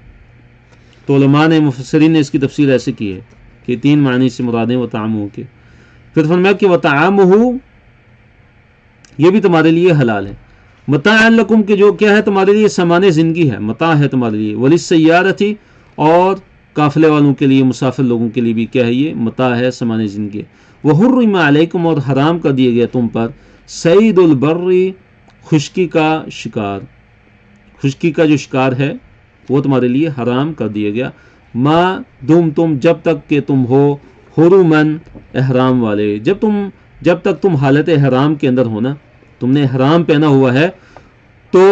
تو علماء نے، مفسرین نے اس کی تفسیر ایسے کی ہے کہ 3 معنی سے مراد ہیں وطعامہ کے۔ پھر فرمایا کہ وطعامہ، یہ بھی تمہارے لیے حلال ہے۔ متاع لکم، کہ جو کیا ہے تمہارے لیے سامان زندگی ہے، متاع ہے تمہارے لیے۔ وللسیارۃ، اور قافلے والوں کے لیے، مسافر لوگوں کے لیے بھی کیا ہے؟ یہ متاع ہے، سامان زندگی ہے۔ وحرم علیکم، اور حرام کر دیا گیا تم پر، صید البر، خشکی کا شکار، خشکی کا جو شکار ہے وہ تمہارے لیے حرام کر دیا گیا۔ ما دم تم، جب تک کہ تم ہو حرمن، احرام والے، جب تک تم حالت احرام کے اندر ہونا، تم نے احرام پہنا ہوا ہے، تو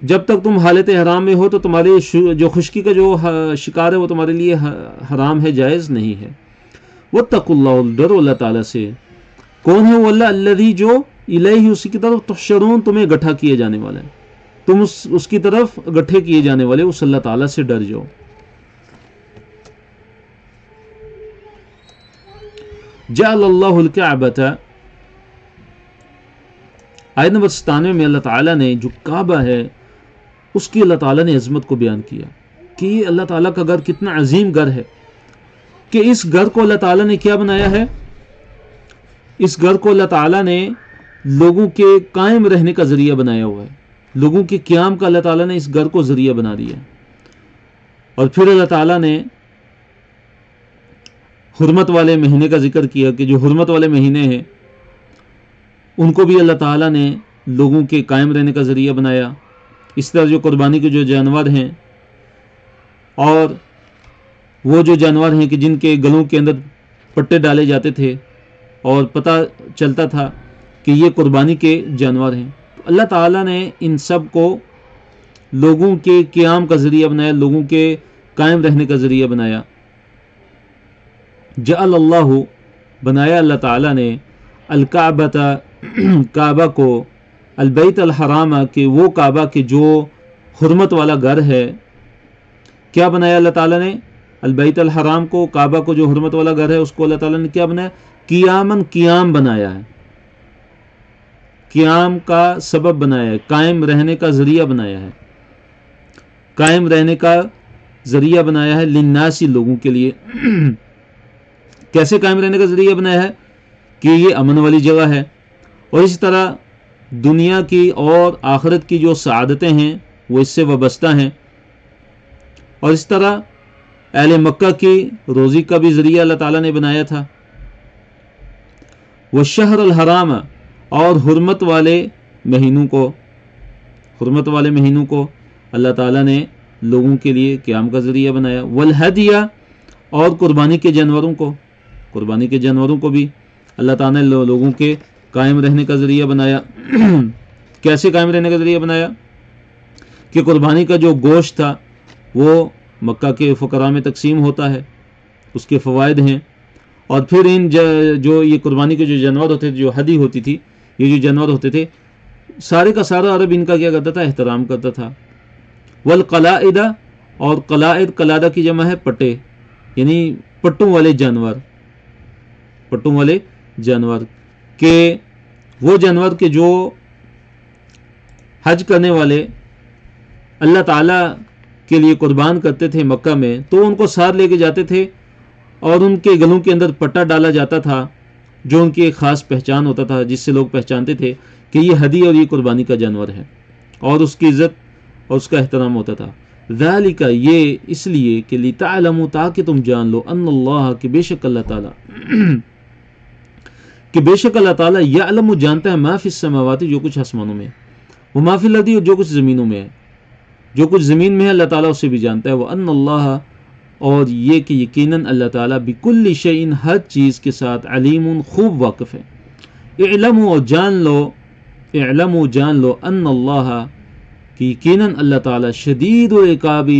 جب تک تم حالت احرام میں ہو تو تمہارے جو خشکی کا جو شکار ہے وہ تمہارے لیے حرام ہے، جائز نہیں ہے۔ واتقوا اللہ، ڈرو اللہ تعالیٰ سے۔ کون ہے وہ اللہ؟ الذی، جو الیہ، اسی کی طرف، تحشرون، تمہیں گٹھا کیے جانے والا ہے، تم اس کی طرف گٹھے کیے جانے والے، اس اللہ تعالیٰ سے ڈر جاؤ۔ جعل اللہ الکعبۃ، آیت نمبر 97 میں اللہ تعالیٰ نے جو کعبہ ہے اس کی اللہ تعالیٰ نے عظمت کو بیان کیا کہ یہ اللہ تعالیٰ کا گھر کتنا عظیم گھر ہے، کہ اس گھر کو اللہ تعالیٰ نے کیا بنایا ہے؟ اس گھر کو اللہ تعالیٰ نے لوگوں کے قائم رہنے کا ذریعہ بنایا ہوا ہے، لوگوں کے قیام کا اللہ تعالیٰ نے اس گھر کو ذریعہ بنا دیا۔ اور پھر اللہ تعالیٰ نے حرمت والے مہینے کا ذکر کیا کہ جو حرمت والے مہینے ہیں ان کو بھی اللہ تعالیٰ نے لوگوں کے قائم رہنے کا ذریعہ بنایا۔ اس طرح جو قربانی کے جو جانور ہیں، اور وہ جو جانور ہیں کہ جن کے گلوں کے اندر پٹے ڈالے جاتے تھے اور پتہ چلتا تھا کہ یہ قربانی کے جانور ہیں، تو اللہ تعالیٰ نے ان سب کو لوگوں کے قیام کا ذریعہ بنایا، لوگوں کے قائم رہنے کا ذریعہ بنایا۔ جعل اللہ، بنایا اللہ تعالیٰ نے، الکعبۃ، کعبہ کو، البیت الحرام، کہ وہ کعبہ کہ جو حرمت والا گھر ہے، کیا بنایا اللہ تعالیٰ نے؟ البیت الحرام کو، کعبہ کو جو حرمت والا گھر ہے اس کو اللہ تعالیٰ نے کیا بنایا؟ قیاماً، قیام بنایا ہے، قیام کا سبب بنایا ہے، قائم رہنے کا ذریعہ بنایا ہے، قائم رہنے کا ذریعہ بنایا ہے، للناس، لوگوں کے لیے۔ کیسے قائم رہنے کا ذریعہ بنایا ہے؟ کہ یہ امن والی جگہ ہے، اور اسی طرح دنیا کی اور آخرت کی جو سعادتیں ہیں وہ اس سے وابستہ ہیں، اور اس طرح اہل مکہ کی روزی کا بھی ذریعہ اللہ تعالیٰ نے بنایا تھا۔ والشہر الحرام، اور حرمت والے مہینوں کو، حرمت والے مہینوں کو اللہ تعالیٰ نے لوگوں کے لیے قیام کا ذریعہ بنایا۔ والہدی، اور قربانی کے جانوروں کو، قربانی کے جانوروں کو بھی اللہ تعالیٰ نے لوگوں کے قائم رہنے کا ذریعہ بنایا۔ کیسے قائم رہنے کا ذریعہ بنایا؟ کہ قربانی کا جو گوشت تھا وہ مکہ کے فقراء میں تقسیم ہوتا ہے، اس کے فوائد ہیں، اور پھر ان جو یہ قربانی کے جو جانور ہوتے تھے، جو ہدی ہوتی تھی، یہ جو جانور ہوتے تھے، سارے کا سارا عرب ان کا کیا کرتا تھا؟ احترام کرتا تھا۔ والقلائد، اور قلائد، قلادہ کی جمع ہے پٹے، یعنی پٹوں والے جانور، پٹوں والے جانور، کہ وہ جانور کہ جو حج کرنے والے اللہ تعالیٰ کے لیے قربان کرتے تھے مکہ میں، تو ان کو ساتھ لے کے جاتے تھے اور ان کے گلوں کے اندر پٹا ڈالا جاتا تھا جو ان کی ایک خاص پہچان ہوتا تھا، جس سے لوگ پہچانتے تھے کہ یہ ہدی اور یہ قربانی کا جانور ہے، اور اس کی عزت اور اس کا احترام ہوتا تھا۔ ذالک، یہ اس لیے کہ لتعلموا، تاکہ تم جان لو، ان اللہ، کہ بے شک اللہ تعالیٰ، کہ بے شک اللہ تعالیٰ یعلم، جانتا ہے، ما فی السماوات، جو کچھ آسمانوں میں ہے، وما فی الارض، اور جو کچھ زمینوں میں ہے، جو کچھ زمین میں ہے اللہ تعالیٰ اسے بھی جانتا ہے، وان اللہ، اور یہ کہ یقیناً اللہ تعالیٰ بکل شیء، ہر چیز کے ساتھ، علیم، خوب واقف ہے۔ اعلموا، اور جان لو، اعلموا، جان لو، ان اللہ، کہ یقیناً اللہ تعالیٰ شدید العقاب،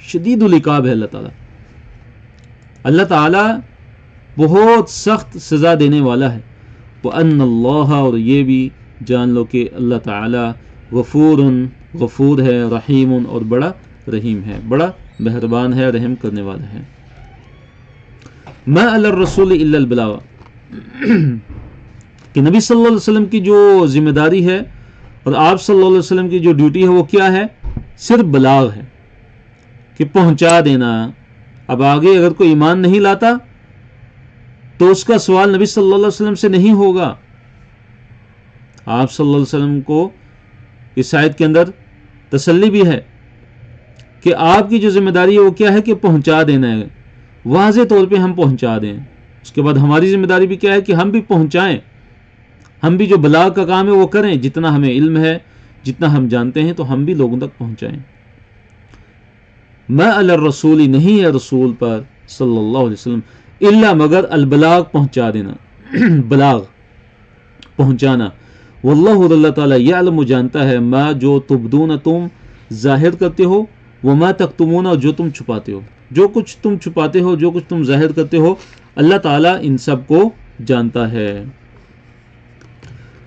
شدید العقاب ہے اللہ تعالیٰ، اللہ تعالیٰ بہت سخت سزا دینے والا ہے۔ وَأَنَّ اللَّهَ، اور یہ بھی جان لو کہ اللہ تعالیٰ غفور، غفور ہے، رحیم، اور بڑا رحیم ہے، بڑا مہربان ہے، رحم کرنے والا ہے۔ مَا عَلَى الرَّسُولِ إِلَّا الْبَلَاغُ، کہ نبی صلی اللہ علیہ وسلم کی جو ذمہ داری ہے اور آپ صلی اللہ علیہ وسلم کی جو ڈیوٹی ہے وہ کیا ہے؟ صرف بلاغ ہے، کہ پہنچا دینا۔ اب آگے اگر کوئی ایمان نہیں لاتا تو اس کا سوال نبی صلی اللہ علیہ وسلم سے نہیں ہوگا۔ آپ صلی اللہ علیہ وسلم کو اس آیت کے اندر تسلی بھی ہے کہ آپ کی جو ذمہ داری ہے وہ کیا ہے؟ کہ پہنچا دینا ہے، واضح طور پہ ہم پہنچا دیں۔ اس کے بعد ہماری ذمہ داری بھی کیا ہے؟ کہ ہم بھی پہنچائیں، ہم بھی جو بلاغ کا کام ہے وہ کریں، جتنا ہمیں علم ہے، جتنا ہم جانتے ہیں تو ہم بھی لوگوں تک پہنچائیں۔ ما علی الرسول، نہیں ہے رسول پر صلی اللہ علیہ وسلم، الا مگر البلاغ، پہنچا دینا، بلاغ، پہنچانا۔ واللہ، اللہ تعالیٰ، یعلم، جانتا ہے، ما، جو تبدون، تم ظاہر کرتے ہو، وما تکتمون، جو تم چھپاتے ہو، جو کچھ تم چھپاتے ہو، جو کچھ تم ظاہر کرتے ہو، اللہ تعالیٰ ان سب کو جانتا ہے۔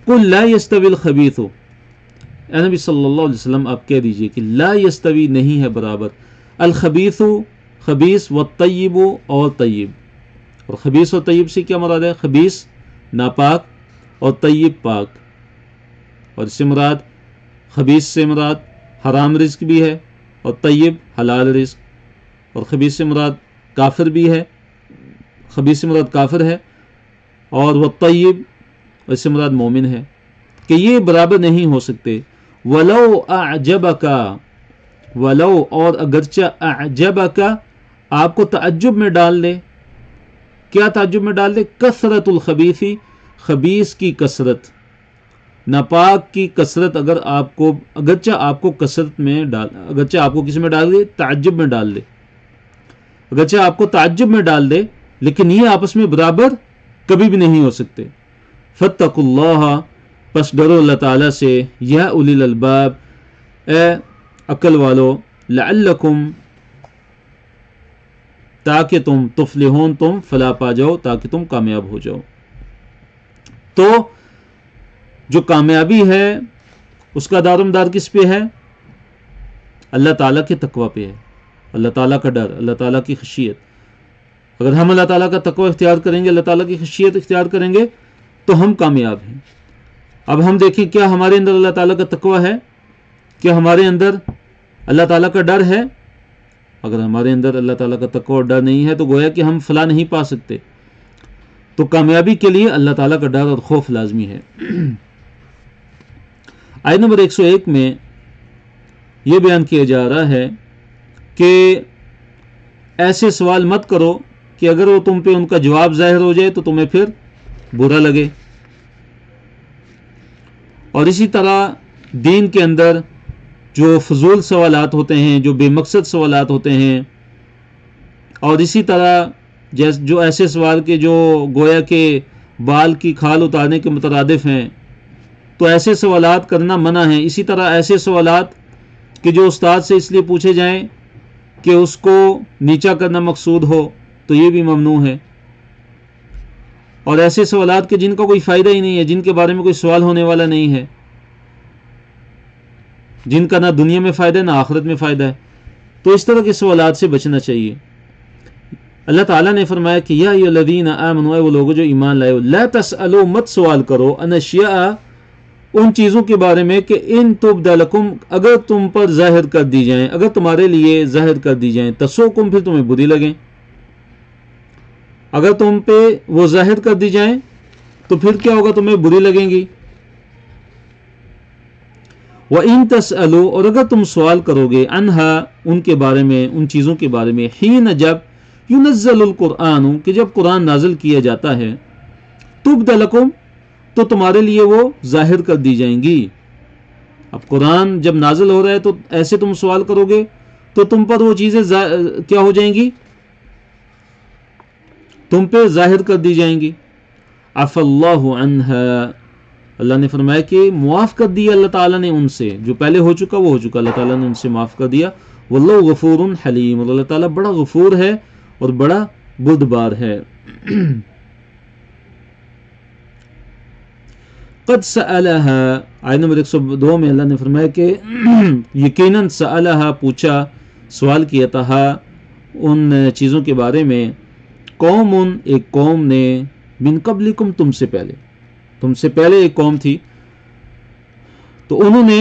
قل لا یستوی الخبیث، اے نبی صلی اللہ علیہ وسلم آپ کہہ دیجئے کہ لا یستوی، نہیں ہے برابر، الخبیث، خبیث، والطیب، اور طیب۔ اور خبیث اور طیب سے کیا مراد ہے؟ خبیث ناپاک اور طیب پاک، اور اس سے مراد، خبیث سے مراد حرام رزق بھی ہے اور طیب حلال رزق، اور خبیث سے مراد کافر بھی ہے، خبیث سے مراد کافر ہے، اور وہ طیب اس سے مراد مومن ہے، کہ یہ برابر نہیں ہو سکتے۔ ولو اعجبکا، ولو، اور اگرچہ، اعجبکا، آپ کو تعجب میں ڈال دے، کیا تعجب میں ڈال دے؟ کثرت الخبیث، خبیث کی کثرت، ناپاک کی کثرت، اگر آپ کو، اگرچہ آپ کو کثرت میں ڈال، اگرچہ آپ کو کس میں ڈال دے؟ تعجب میں ڈال دے، اگرچہ آپ کو تعجب میں ڈال دے، لیکن یہ آپس میں برابر کبھی بھی نہیں ہو سکتے۔ فاتقوا اللہ، پس ڈرو اللہ تعالیٰ سے، یا اولی الالباب، اے عقل والو، لعلکم، تاکہ تم، تفلحون، تم فلاح پا جاؤ، تاکہ تم کامیاب ہو جاؤ۔ تو جو کامیابی ہے اس کا دارومدار کس پہ ہے؟ اللہ تعالیٰ کے تقوی پہ ہے، اللہ تعالیٰ کا ڈر، اللہ تعالیٰ کی خشیت۔ اگر ہم اللہ تعالیٰ کا تقوی اختیار کریں گے، اللہ تعالیٰ کی خشیت اختیار کریں گے تو ہم کامیاب ہیں۔ اب ہم دیکھیں کیا ہمارے اندر اللہ تعالیٰ کا تقوی ہے؟ کیا ہمارے اندر اللہ تعالیٰ کا ڈر ہے؟ اگر ہمارے اندر اللہ تعالیٰ کا تقوی اور ڈر نہیں ہے تو گویا کہ ہم فلاح نہیں پا سکتے۔ تو کامیابی کے لیے اللہ تعالیٰ کا ڈر اور خوف لازمی ہے۔ آیت نمبر 101 میں یہ بیان کیا جا رہا ہے کہ ایسے سوال مت کرو کہ اگر وہ تم پہ ان کا جواب ظاہر ہو جائے تو تمہیں پھر برا لگے۔ اور اسی طرح دین کے اندر جو فضول سوالات ہوتے ہیں، جو بے مقصد سوالات ہوتے ہیں، اور اسی طرح جو ایسے سوال کے جو گویا کہ بال کی کھال اتارنے کے مترادف ہیں، تو ایسے سوالات کرنا منع ہے۔ اسی طرح ایسے سوالات کہ جو استاد سے اس لیے پوچھے جائیں کہ اس کو نیچا کرنا مقصود ہو، تو یہ بھی ممنوع ہے۔ اور ایسے سوالات کہ جن کا کوئی فائدہ ہی نہیں ہے، جن کے بارے میں کوئی سوال ہونے والا نہیں ہے، جن کا نہ دنیا میں فائدہ ہے نہ آخرت میں فائدہ ہے، تو اس طرح کے سوالات سے بچنا چاہیے۔ اللہ تعالیٰ نے فرمایا کہ یا ایھا آمنوا، اے وہ لوگوں جو ایمان لائے ہو، لا تسألوا، مت سوال کرو، عن اشیاء، ان چیزوں کے بارے میں کہ ان تبد لکم، اگر تم پر ظاہر کر دی جائیں، اگر تمہارے لیے ظاہر کر دی جائیں، تسوکم، پھر تمہیں بری لگیں، اگر تم پہ وہ ظاہر کر دی جائیں تو پھر کیا ہوگا، تمہیں بری لگیں گی۔ وَإِن تَسْأَلُوا، اور اگر تم سوال کرو گے، عنہا، ان کے بارے میں، ان چیزوں کے بارے میں، حین، جب، ينزل القرآن، کہ جب قرآن نازل کیا جاتا ہے، تبد لکم، تو تمہارے لیے وہ ظاہر کر دی جائیں گی۔ اب قرآن جب نازل ہو رہا ہے تو ایسے تم سوال کرو گے تو تم پر وہ چیزیں کیا ہو جائیں گی، تم پہ ظاہر کر دی جائیں گی۔ عفا اللہ عنہا، اللہ نے فرمایا کہ معاف کر دیا اللہ تعالیٰ نے ان سے، جو پہلے ہو چکا وہ ہو چکا، اللہ تعالیٰ نے ان سے معاف کر دیا۔ واللہ غفور حلیم، اور اللہ تعالیٰ بڑا غفور ہے اور بڑا بردبار ہے۔ قد سألها، آیت نمبر 102 میں اللہ نے فرمایا کہ یقیناً سألها، پوچھا، سوال کیا تھا ان چیزوں کے بارے میں، قوم، ایک قوم نے، من قبلکم، تم سے پہلے ایک قوم تھی، تو انہوں نے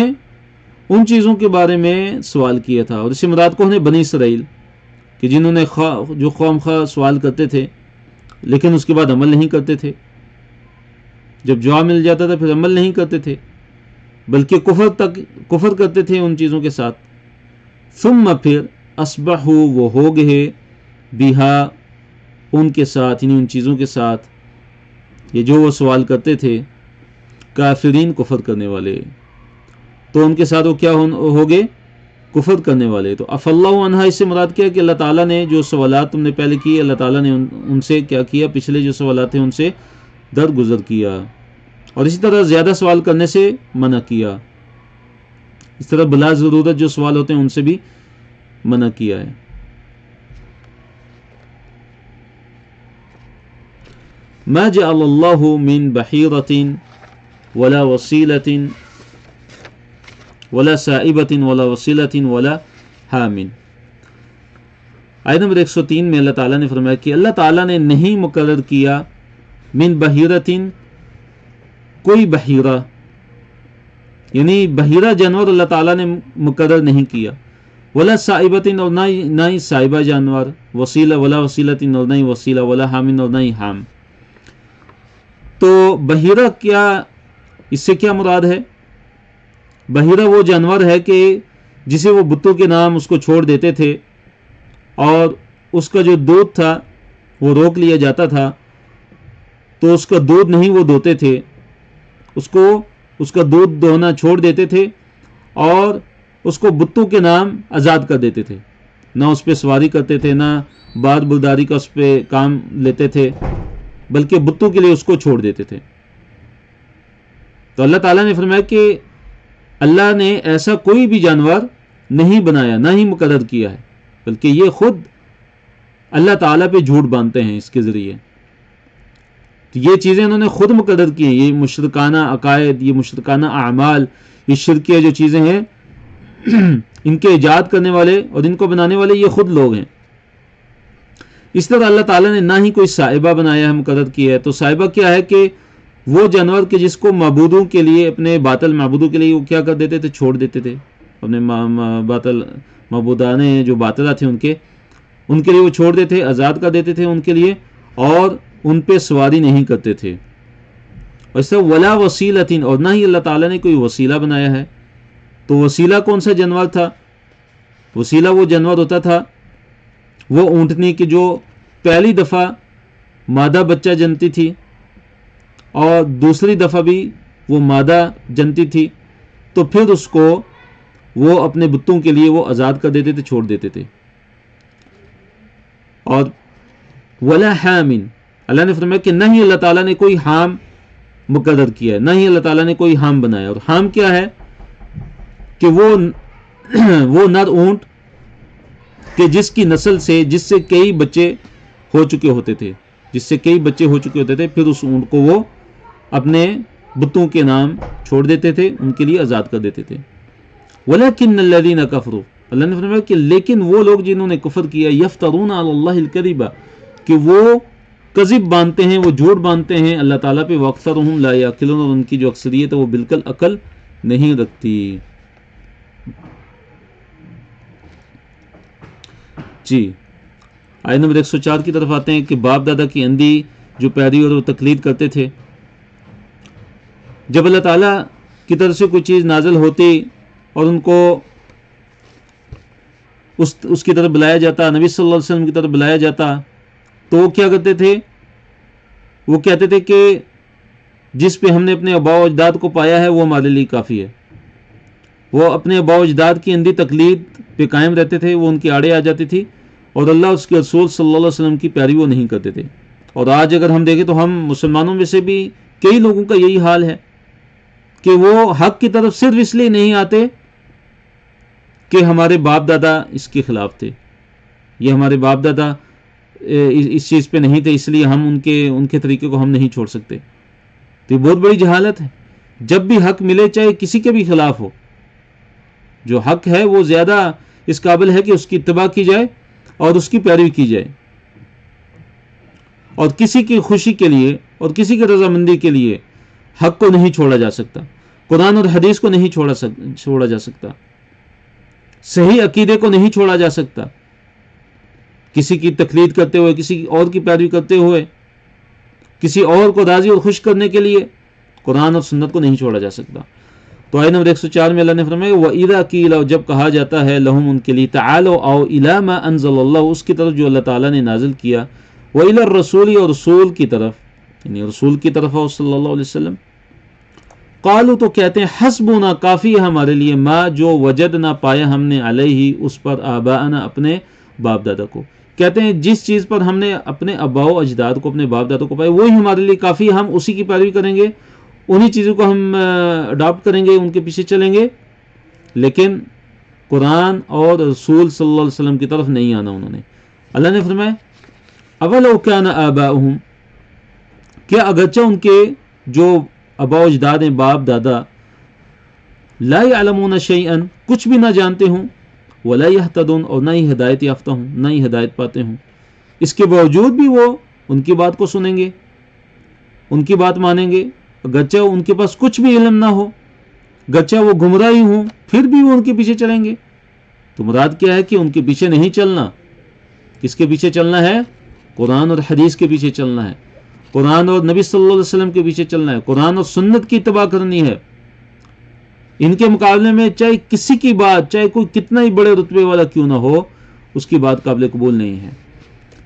ان چیزوں کے بارے میں سوال کیا تھا، اور اسی مراد کو ہے بنی اسرائیل، کہ جنہوں نے جو قوم خواہ سوال کرتے تھے لیکن اس کے بعد عمل نہیں کرتے تھے، جب جواب مل جاتا تھا پھر عمل نہیں کرتے تھے، بلکہ کفر کرتے تھے ان چیزوں کے ساتھ۔ ثم، پھر، اصبحوا، وہ ہو گئے، بہا، ان کے ساتھ، یعنی ان چیزوں کے ساتھ، یہ جو وہ سوال کرتے تھے، کافرین، کفر کرنے والے، تو ان کے ساتھ وہ کیا ہو گئے، کفر کرنے والے۔ تو عفا اللہ عنہا، اس سے مراد کیا کہ اللہ تعالیٰ نے جو سوالات تم نے پہلے کیے، اللہ تعالیٰ نے ان سے کیا کیا، پچھلے جو سوالات تھے ان سے درگزر کیا، اور اسی طرح زیادہ سوال کرنے سے منع کیا، اس طرح بلا ضرورت جو سوال ہوتے ہیں ان سے بھی منع کیا ہے۔ ما جعل اللہ من بحیرۃ ولا وصیلۃ ولا سائبۃ ولا وصیلۃ ولا حام۔ آیت نمبر 103 میں اللہ تعالیٰ نے فرمایا کہ اللہ تعالیٰ نے نہیں مقرر کیا، من بحیرۃ، کوئی بحیرہ، یعنی بحیرہ جانور اللہ تعالیٰ نے مقرر نہیں کیا، ولا سائبۃ، اور نہ ہی سائبہ جانور، وصیلہ، ولا وصیلۃ، اور نہ ہی وصیلہ، ولا حام، اور نہ ہی حام۔ تو بحیرہ کیا، اس سے کیا مراد ہے؟ بحیرہ وہ جانور ہے کہ جسے وہ بتوں کے نام اس کو چھوڑ دیتے تھے، اور اس کا جو دودھ تھا وہ روک لیا جاتا تھا، تو اس کا دودھ نہیں وہ دوتے تھے، اس کا دودھ دونا چھوڑ دیتے تھے، اور اس کو بتوں کے نام آزاد کر دیتے تھے، نہ اس پہ سواری کرتے تھے، نہ بار برداری کا اس پہ کام لیتے تھے، بلکہ بتوں کے لیے اس کو چھوڑ دیتے تھے۔ تو اللہ تعالیٰ نے فرمایا کہ اللہ نے ایسا کوئی بھی جانور نہیں بنایا، نہ ہی مقرر کیا ہے، بلکہ یہ خود اللہ تعالیٰ پہ جھوٹ باندھتے ہیں اس کے ذریعے۔ تو یہ چیزیں انہوں نے خود مقرر کی ہیں، یہ مشرکانہ عقائد، یہ مشرکانہ اعمال، یہ شرکیہ جو چیزیں ہیں، ان کے ایجاد کرنے والے اور ان کو بنانے والے یہ خود لوگ ہیں۔ اس طرح اللہ تعالیٰ نے نہ ہی کوئی صاحبہ بنایا ہے، مقرر کیا ہے۔ تو صاحبہ کیا ہے کہ وہ جانور کے جس کو معبودوں کے لیے، اپنے باطل معبودوں کے لیے وہ کیا کر دیتے تھے، چھوڑ دیتے تھے، اپنے باطل معبودانے جو باطلہ تھے ان کے لیے وہ چھوڑ دیتے، آزاد کر دیتے تھے ان کے لیے، اور ان پہ سواری نہیں کرتے تھے۔ ویسے ولا وسیلۃ، اور نہ ہی اللہ تعالیٰ نے کوئی وسیلہ بنایا ہے۔ تو وسیلہ کون سا جانور تھا؟ وسیلہ وہ جانور ہوتا تھا، وہ اونٹنی کی جو پہلی دفعہ مادہ بچہ جنتی تھی اور دوسری دفعہ بھی وہ مادہ جنتی تھی، تو پھر اس کو وہ اپنے بتوں کے لیے وہ آزاد کر دیتے تھے، چھوڑ دیتے تھے۔ اور ولا حام، اللہ نے فرمایا کہ نہ ہی اللہ تعالیٰ نے کوئی حام مقرر کیا ہے، نہ ہی اللہ تعالیٰ نے کوئی حام بنایا۔ اور حام کیا ہے کہ وہ نر اونٹ کہ جس کی نسل سے، جس سے کئی بچے ہو چکے ہوتے تھے، پھر اس اونٹ کو وہ اپنے بتوں کے نام چھوڑ دیتے تھے، ان کے لیے آزاد کر دیتے تھے۔ وَلَكِنَّ الَّذِينَ كَفَرُوا، اللہ نے فرمایا کہ لیکن وہ لوگ جنہوں نے کفر کیا، یفترون علی اللہ الکذب، کہ وہ کذب باندھتے ہیں، وہ جھوٹ باندھتے ہیں اللہ تعالیٰ پہ، وَأَكْثَرُهُمْ لَا يَعْقِلُونَ، اور ان کی جو اکثریت ہے وہ بالکل عقل نہیں رکھتی. جی آیت نمبر 104 کی طرف آتے ہیں کہ باپ دادا کی اندھی جو پیروی اور وہ تقلید کرتے تھے، جب اللہ تعالیٰ کی طرف سے کوئی چیز نازل ہوتی اور ان کو اس کی طرف بلایا جاتا، نبی صلی اللہ علیہ وسلم کی طرف بلایا جاتا، تو وہ کیا کرتے تھے؟ وہ کہتے تھے کہ جس پہ ہم نے اپنے آباء و اجداد کو پایا ہے وہ ہمارے لیے کافی ہے. وہ اپنے آباء و اجداد کی اندھی تقلید پہ قائم رہتے تھے، وہ ان کی آڑے آ جاتی تھی، اور اللہ اس کے رسول صلی اللہ علیہ وسلم کی پیروی وہ نہیں کرتے تھے. اور آج اگر ہم دیکھیں تو ہم مسلمانوں میں سے بھی کئی لوگوں کا یہی حال ہے کہ وہ حق کی طرف صرف اس لیے نہیں آتے کہ ہمارے باپ دادا اس کے خلاف تھے، یہ ہمارے باپ دادا اس چیز پہ نہیں تھے، اس لیے ہم ان کے طریقے کو ہم نہیں چھوڑ سکتے. تو یہ بہت بڑی جہالت ہے. جب بھی حق ملے چاہے کسی کے بھی خلاف ہو، جو حق ہے وہ زیادہ اس قابل ہے کہ اس کی اتباع کی جائے اور اس کی پیروی کی جائے، اور کسی کی خوشی کے لیے اور کسی کی رضامندی کے لیے حق کو نہیں چھوڑا جا سکتا، قرآن اور حدیث کو نہیں چھوڑا جا سکتا، صحیح عقیدے کو نہیں چھوڑا جا سکتا. کسی کی تقلید کرتے ہوئے، کسی اور کی پیروی کرتے ہوئے، کسی اور کو راضی اور خوش کرنے کے لیے قرآن اور سنت کو نہیں چھوڑا جا سکتا. تو آیت نمبر 104 میں اللہ نے فرمایا وَإِذَا قِيلَ، جب کہا جاتا ہے لہم ان کے لیے تعالوا آؤ الی ما انزل اللہ، اس کی طرف جو اللہ تعالیٰ نے نازل کیا، وَإِلَى الرَّسُولِ، اور رسول کی طرف، یعنی رسول کی طرف آؤ صلی اللہ علیہ وسلم. قالوا، تو کہتے ہیں حسبنا، کافی ہے ہمارے لیے، ما جو وجدنا، پایا ہم نے، علیہ اس پر، آباءنا اپنے باپ دادا کو. کہتے ہیں جس چیز پر ہم نے اپنے آباء و اجداد کو، اپنے باپ دادا کو پایا، وہی ہمارے لیے کافی، ہم اسی کی پیروی کریں گے، انہی چیزوں کو ہم اڈاپٹ کریں گے، ان کے پیچھے چلیں گے. لیکن قرآن اور رسول صلی اللہ علیہ وسلم کی طرف نہیں آنا انہوں نے. اللہ نے فرمایا اولو کان آباؤہم، کیا اگرچہ ان کے جو آباء و اجداد ہیں، باپ دادا، لا یعلمون شیئا، کچھ بھی نہ جانتے ہوں، ولا یہتدون، اور نہ ہی ہدایت یافتہ ہوں، نہ ہی ہدایت پاتے ہوں، اس کے باوجود بھی وہ ان کی بات کو سنیں گے، ان کی بات مانیں گے، گرچہ ان کے پاس کچھ بھی علم نہ ہو، گرچہ وہ گمراہی ہوں، پھر بھی وہ ان کے پیچھے چلیں گے. تو مراد کیا ہے کہ ان کے پیچھے نہیں چلنا. کس کے پیچھے چلنا ہے؟ قرآن اور حدیث کے پیچھے چلنا ہے، قرآن اور نبی صلی اللہ علیہ وسلم کے پیچھے چلنا ہے، قرآن اور سنت کی اتباع کرنی ہے. ان کے مقابلے میں چاہے کسی کی بات، چاہے کوئی کتنا ہی بڑے رتبے والا کیوں نہ ہو، اس کی بات قابل قبول نہیں ہے.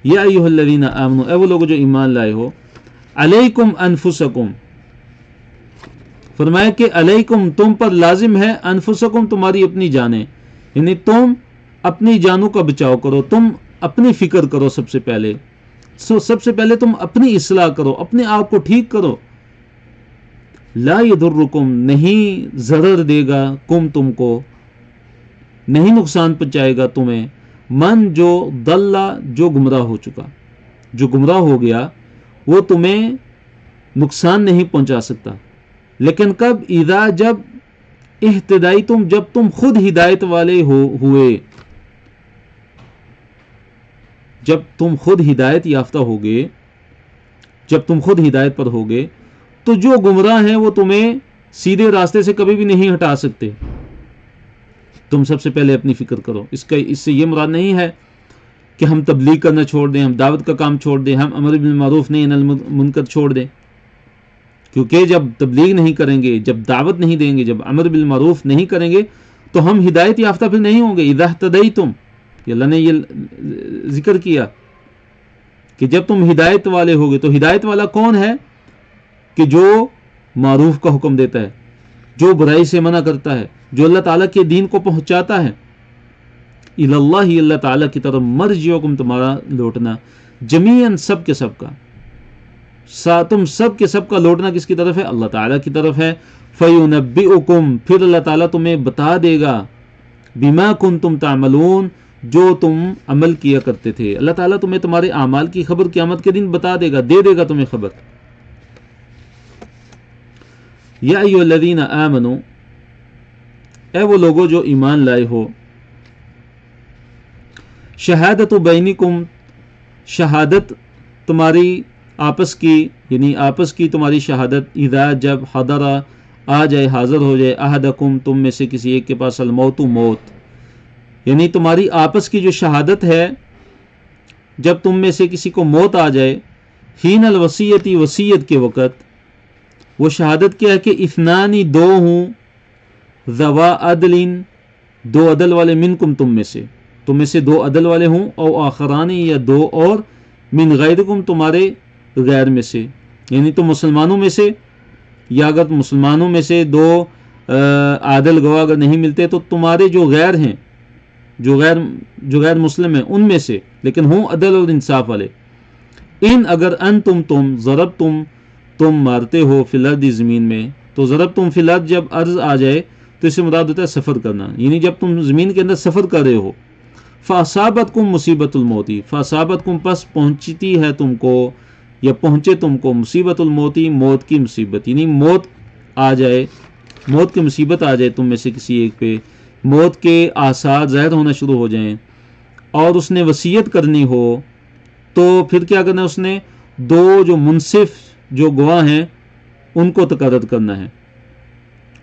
یا ایھا الذین آمنوا، اے وہ لوگ جو ایمان لائے ہو، علیکم انفسکم، فرمایا کہ علیکم تم پر لازم ہے، انفسکم تمہاری اپنی جانیں، یعنی تم اپنی جانوں کا بچاؤ کرو، تم اپنی فکر کرو. سب سے پہلے تم اپنی اصلاح کرو، اپنے آپ کو ٹھیک کرو. لا یضرکم، نہیں ضرر دے گا، کم تم کو، نہیں نقصان پہنچائے گا تمہیں، من جو ضل، جو گمراہ ہو چکا، جو گمراہ ہو گیا وہ تمہیں نقصان نہیں پہنچا سکتا. لیکن کب؟ اذا، جب، اہتدائی تم، جب تم خود ہدایت والے ہوئے، جب تم خود ہدایت یافتہ ہوگے، جب تم خود ہدایت پر ہوگے، تو جو گمراہ ہیں وہ تمہیں سیدھے راستے سے کبھی بھی نہیں ہٹا سکتے. تم سب سے پہلے اپنی فکر کرو. اس سے یہ مراد نہیں ہے کہ ہم تبلیغ کرنا چھوڑ دیں، ہم دعوت کا کام چھوڑ دیں، ہم امر بالمعروف نہی عن المنکر چھوڑ دیں. کیونکہ جب تبلیغ نہیں کریں گے، جب دعوت نہیں دیں گے، جب امر بالمعروف نہیں کریں گے، تو ہم ہدایت یافتہ پھر نہیں ہوں گے. اذا اہتدیتم، اللہ نے یہ ذکر کیا کہ جب تم ہدایت والے ہوگے. تو ہدایت والا کون ہے؟ کہ جو معروف کا حکم دیتا ہے، جو برائی سے منع کرتا ہے، جو اللہ تعالیٰ کے دین کو پہنچاتا ہے. الی اللہ، اللہ تعالیٰ کی طرف، مرجعکم، تمہارا لوٹنا، جمیعاً، سب کے سب کا، تم سب کے سب کا لوٹنا کس کی طرف ہے؟ اللہ تعالیٰ کی طرف ہے. فینبئکم، پھر اللہ تعالیٰ تمہیں بتا دے گا، بما کنتم تعملون، جو تم عمل کیا کرتے تھے. اللہ تعالیٰ تمہیں تمہارے اعمال کی خبر قیامت کے دن بتا دے گا، دے دے گا تمہیں خبر. یا ایھا الذین آمنوا، اے وہ لوگوں جو ایمان لائے ہو، شہادت بینکم، شہادت تمہاری آپس کی یعنی آپس کی تمہاری شہادت اذا جب حضر آ جائے حاضر ہو جائے احدکم تم میں سے کسی ایک کے پاس الموت موت، یعنی تمہاری آپس کی جو شہادت ہے جب تم میں سے کسی کو موت آ جائے، حین الوصیتی وصیت کے وقت، وہ شہادت کیا ہے کہ اثنانی دو ہوں، ذوا عدل دو عدل والے، منکم تم میں سے دو عدل والے ہوں، او آخرانی یا دو اور، من غیرکم تمہارے غیر میں سے، یعنی تم مسلمانوں میں سے، یا اگر مسلمانوں میں سے دو عادل گواہ اگر نہیں ملتے تو تمہارے جو غیر ہیں، جو غیر مسلم ہیں ان میں سے، لیکن ہوں عدل اور انصاف والے، ان اگر تم ضرب تم مارتے ہو فی الارض زمین میں، تو ضرب تم فی الارض جب عرض آ جائے تو اس سے مراد ہوتا ہے سفر کرنا، یعنی جب تم زمین کے اندر سفر کر رہے ہو، فاصابتکم مصیبت الموتی، فاصابتکم پس پہنچتی ہے تم کو یا پہنچے تم کو، مصیبت الموتی موت کی مصیبت، یعنی موت آ جائے، موت کی مصیبت آ جائے تم میں سے کسی ایک پہ، موت کے آثار ظاہر ہونا شروع ہو جائیں، اور اس نے وصیت کرنی ہو، تو پھر کیا کرنا ہے، اس نے دو جو منصف جو گواہ ہیں ان کو تقرر کرنا ہے،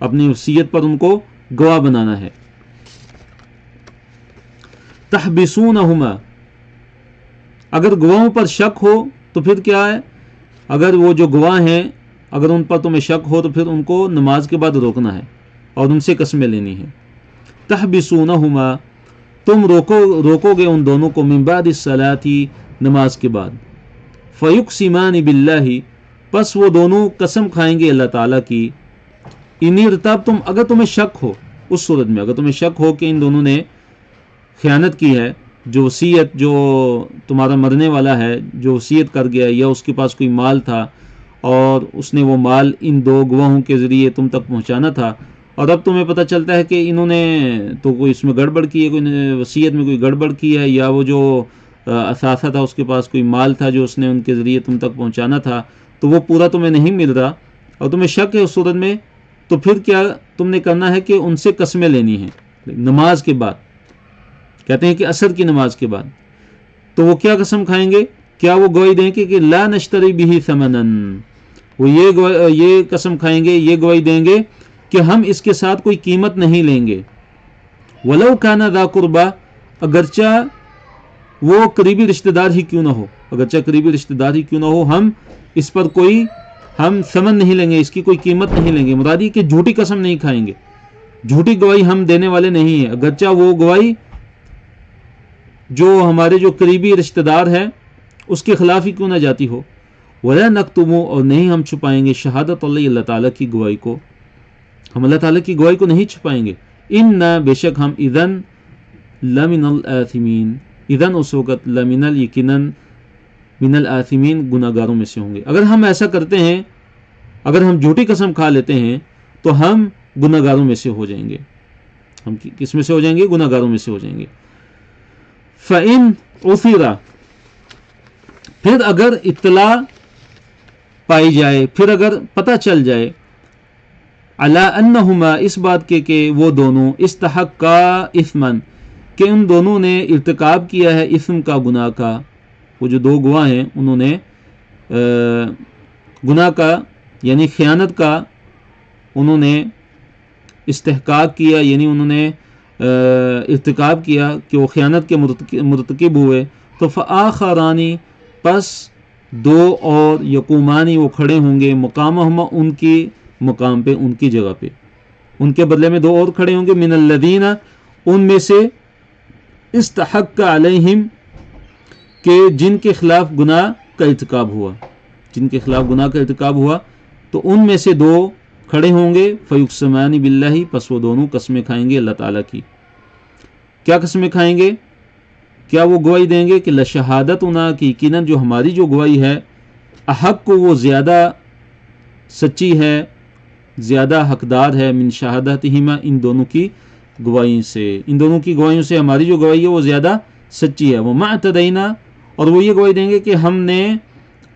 اپنی وصیت پر ان کو گواہ بنانا ہے۔ تحبسونہما، اگر گواہوں پر شک ہو تو پھر کیا ہے، اگر وہ جو گواہ ہیں اگر ان پر تمہیں شک ہو تو پھر ان کو نماز کے بعد روکنا ہے اور ان سے قسمیں لینی ہیں۔ تحبسونہما، تم روکو گے ان دونوں کو، من بعد الصلاۃ نماز کے بعد، فیقسمان باللہ، پس وہ دونوں قسم کھائیں گے اللہ تعالیٰ کی، ان ارتبتم، اگر تمہیں شک ہو، اس صورت میں اگر تمہیں شک ہو کہ ان دونوں نے خیانت کی ہے، جو وصیت جو تمہارا مرنے والا ہے جو وصیت کر گیا یا اس کے پاس کوئی مال تھا اور اس نے وہ مال ان دو گواہوں کے ذریعے تم تک پہنچانا تھا، اور اب تمہیں پتہ چلتا ہے کہ انہوں نے تو کوئی اس میں گڑبڑ کی ہے، کوئی وصیت میں کوئی گڑبڑ کی ہے، یا وہ جو اثاثہ تھا اس کے پاس کوئی مال تھا جو اس نے ان کے ذریعے تم تک پہنچانا تھا، تو وہ پورا تمہیں نہیں مل رہا اور تمہیں شک ہے اس صورت میں، تو پھر کیا تم نے کرنا ہے کہ ان سے قسمیں لینی ہیں نماز کے بعد، کہتے ہیں کہ عصر کی نماز کے بعد، تو وہ کیا قسم کھائیں گے، کیا وہ گواہی دیں گے کہ لا نشتری بہ ثمنا، وہ یہ قسم کھائیں گے، یہ گواہی دیں گے کہ ہم اس کے ساتھ کوئی قیمت نہیں لیں گے، ولو کان ذا قربا، اگرچہ وہ قریبی رشتہ دار ہی کیوں نہ ہو، اگرچہ قریبی رشتہ دار ہی کیوں نہ ہو، ہم اس پر کوئی ہم ثمن نہیں لیں گے، اس کی کوئی قیمت نہیں لیں گے، مراد یہ کہ جھوٹی قسم نہیں کھائیں گے، جھوٹی گواہی ہم دینے والے نہیں ہیں، اگرچہ وہ گواہی جو ہمارے جو قریبی رشتہ دار ہے اس کے خلاف ہی کیوں نہ جاتی ہو، ولا نکتم، اور نہیں ہم چھپائیں گے، شہادت اللہ تعالیٰ کی گواہی کو، ہم اللہ تعالیٰ کی گواہی کو نہیں چھپائیں گے، انا بے شک ہم اذن لمن الآثمین، اذن اس وقت لمن یقیناً من الآثمین گناہگاروں میں سے ہوں گے، اگر ہم ایسا کرتے ہیں، اگر ہم جھوٹی قسم کھا لیتے ہیں تو ہم گناہگاروں میں سے ہو جائیں گے، ہم کس میں سے ہو جائیں گے، گناہگاروں میں سے ہو جائیں گے۔ فَإِنْ عُثِرَ، پھر اگر اطلاع پائی جائے، پھر اگر پتہ چل جائے، عَلَىٰ أَنَّهُمَا، اس بات کے کہ وہ دونوں، استحقا اثمن، کہ ان دونوں نے ارتکاب کیا ہے اثم کا، گناہ کا، وہ جو دو گواہ ہیں انہوں نے گناہ کا یعنی خیانت کا انہوں نے استحقاق کیا، یعنی انہوں نے ارتکاب کیا کہ وہ خیانت کے مرتکب ہوئے، تو فآخرانی، پس دو اور، یقومانی، وہ کھڑے ہوں گے، مقامہما، ان کی مقام پہ، ان کی جگہ پہ، ان کے بدلے میں دو اور کھڑے ہوں گے، من الذین، ان میں سے، استحق علیہم، کہ جن کے خلاف گناہ کا ارتکاب ہوا، جن کے خلاف گناہ کا ارتکاب ہوا، تو ان میں سے دو کھڑے ہوں گے، فیقسمان باللہ، پس وہ دونوں قسمیں کھائیں گے اللہ تعالیٰ کی، کیا قسمیں کھائیں گے، کیا وہ گواہی دیں گے کہ لشہادتنا، کہ یقیناً جو ہماری جو گواہی ہے، احق کو، وہ زیادہ سچی ہے، زیادہ حقدار ہے، من شہادتہما، ان دونوں کی گواہی سے، ان دونوں کی گواہیوں سے ہماری جو گواہی ہے وہ زیادہ سچی ہے، وما اعتدینا، اور وہ یہ گواہی دیں گے کہ ہم نے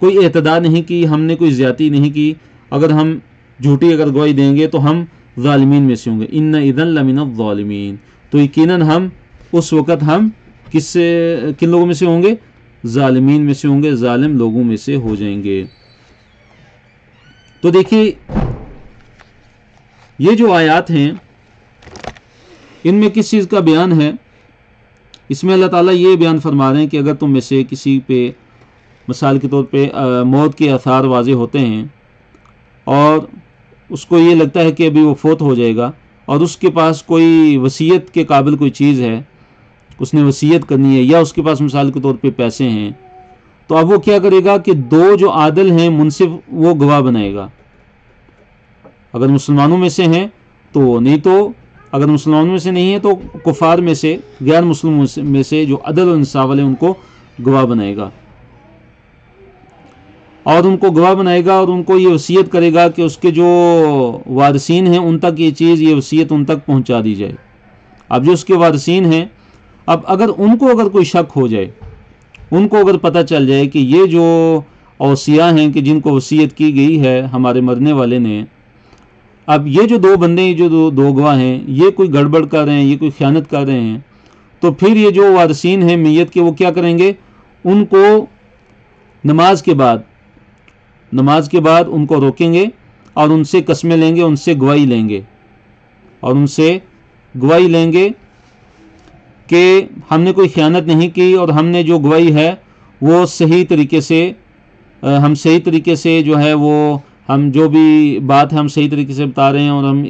کوئی اعتدا نہیں کی، ہم نے کوئی زیادتی نہیں کی، اگر ہم جھوٹی اگر گواہی دیں گے تو ہم ظالمین میں سے ہوں گے، ان اذن لمن الظالمین، تو یقیناً ہم اس وقت ہم کن لوگوں میں سے ہوں گے، ظالمین میں سے ہوں گے، ظالم لوگوں میں سے ہو جائیں گے۔ تو دیکھیے یہ جو آیات ہیں ان میں کس چیز کا بیان ہے؟ اس میں اللہ تعالیٰ یہ بیان فرما رہے ہیں کہ اگر تم میں سے کسی پہ مثال کے طور پہ موت کے آثار واضح ہوتے ہیں اور اس کو یہ لگتا ہے کہ ابھی وہ فوت ہو جائے گا اور اس کے پاس کوئی وصیت کے قابل کوئی چیز ہے، اس نے وصیت کرنی ہے، یا اس کے پاس مثال کے طور پہ پیسے ہیں، تو اب وہ کیا کرے گا کہ دو جو عادل ہیں منصف وہ گواہ بنائے گا۔ اگر مسلمانوں میں سے ہیں تو نہیں، تو اگر مسلمانوں میں سے نہیں ہے تو کفار میں سے، غیر مسلموں میں سے جو عدل و انصاف والے ان کو گواہ بنائے گا، اور ان کو گواہ بنائے گا اور ان کو یہ وصیت کرے گا کہ اس کے جو وارثین ہیں ان تک یہ چیز، یہ وصیت ان تک پہنچا دی جائے۔ اب جو اس کے وارثین ہیں، اب اگر کوئی شک ہو جائے، ان کو اگر پتہ چل جائے کہ یہ جو اوصیاء ہیں کہ جن کو وصیت کی گئی ہے ہمارے مرنے والے نے، اب یہ جو دو بندے، جو دو گواہ ہیں، یہ کوئی گڑبڑ کر رہے ہیں، یہ کوئی خیانت کر رہے ہیں، تو پھر یہ جو وارثین ہیں میت کے وہ کیا کریں گے؟ ان کو نماز کے بعد ان کو روکیں گے اور ان سے قسمیں لیں گے، ان سے گواہی لیں گے کہ ہم نے کوئی خیانت نہیں کی اور ہم نے جو گواہی ہے وہ صحیح طریقے سے جو ہے وہ ہم جو بھی بات ہے ہم صحیح طریقے سے بتا رہے ہیں، اور ہم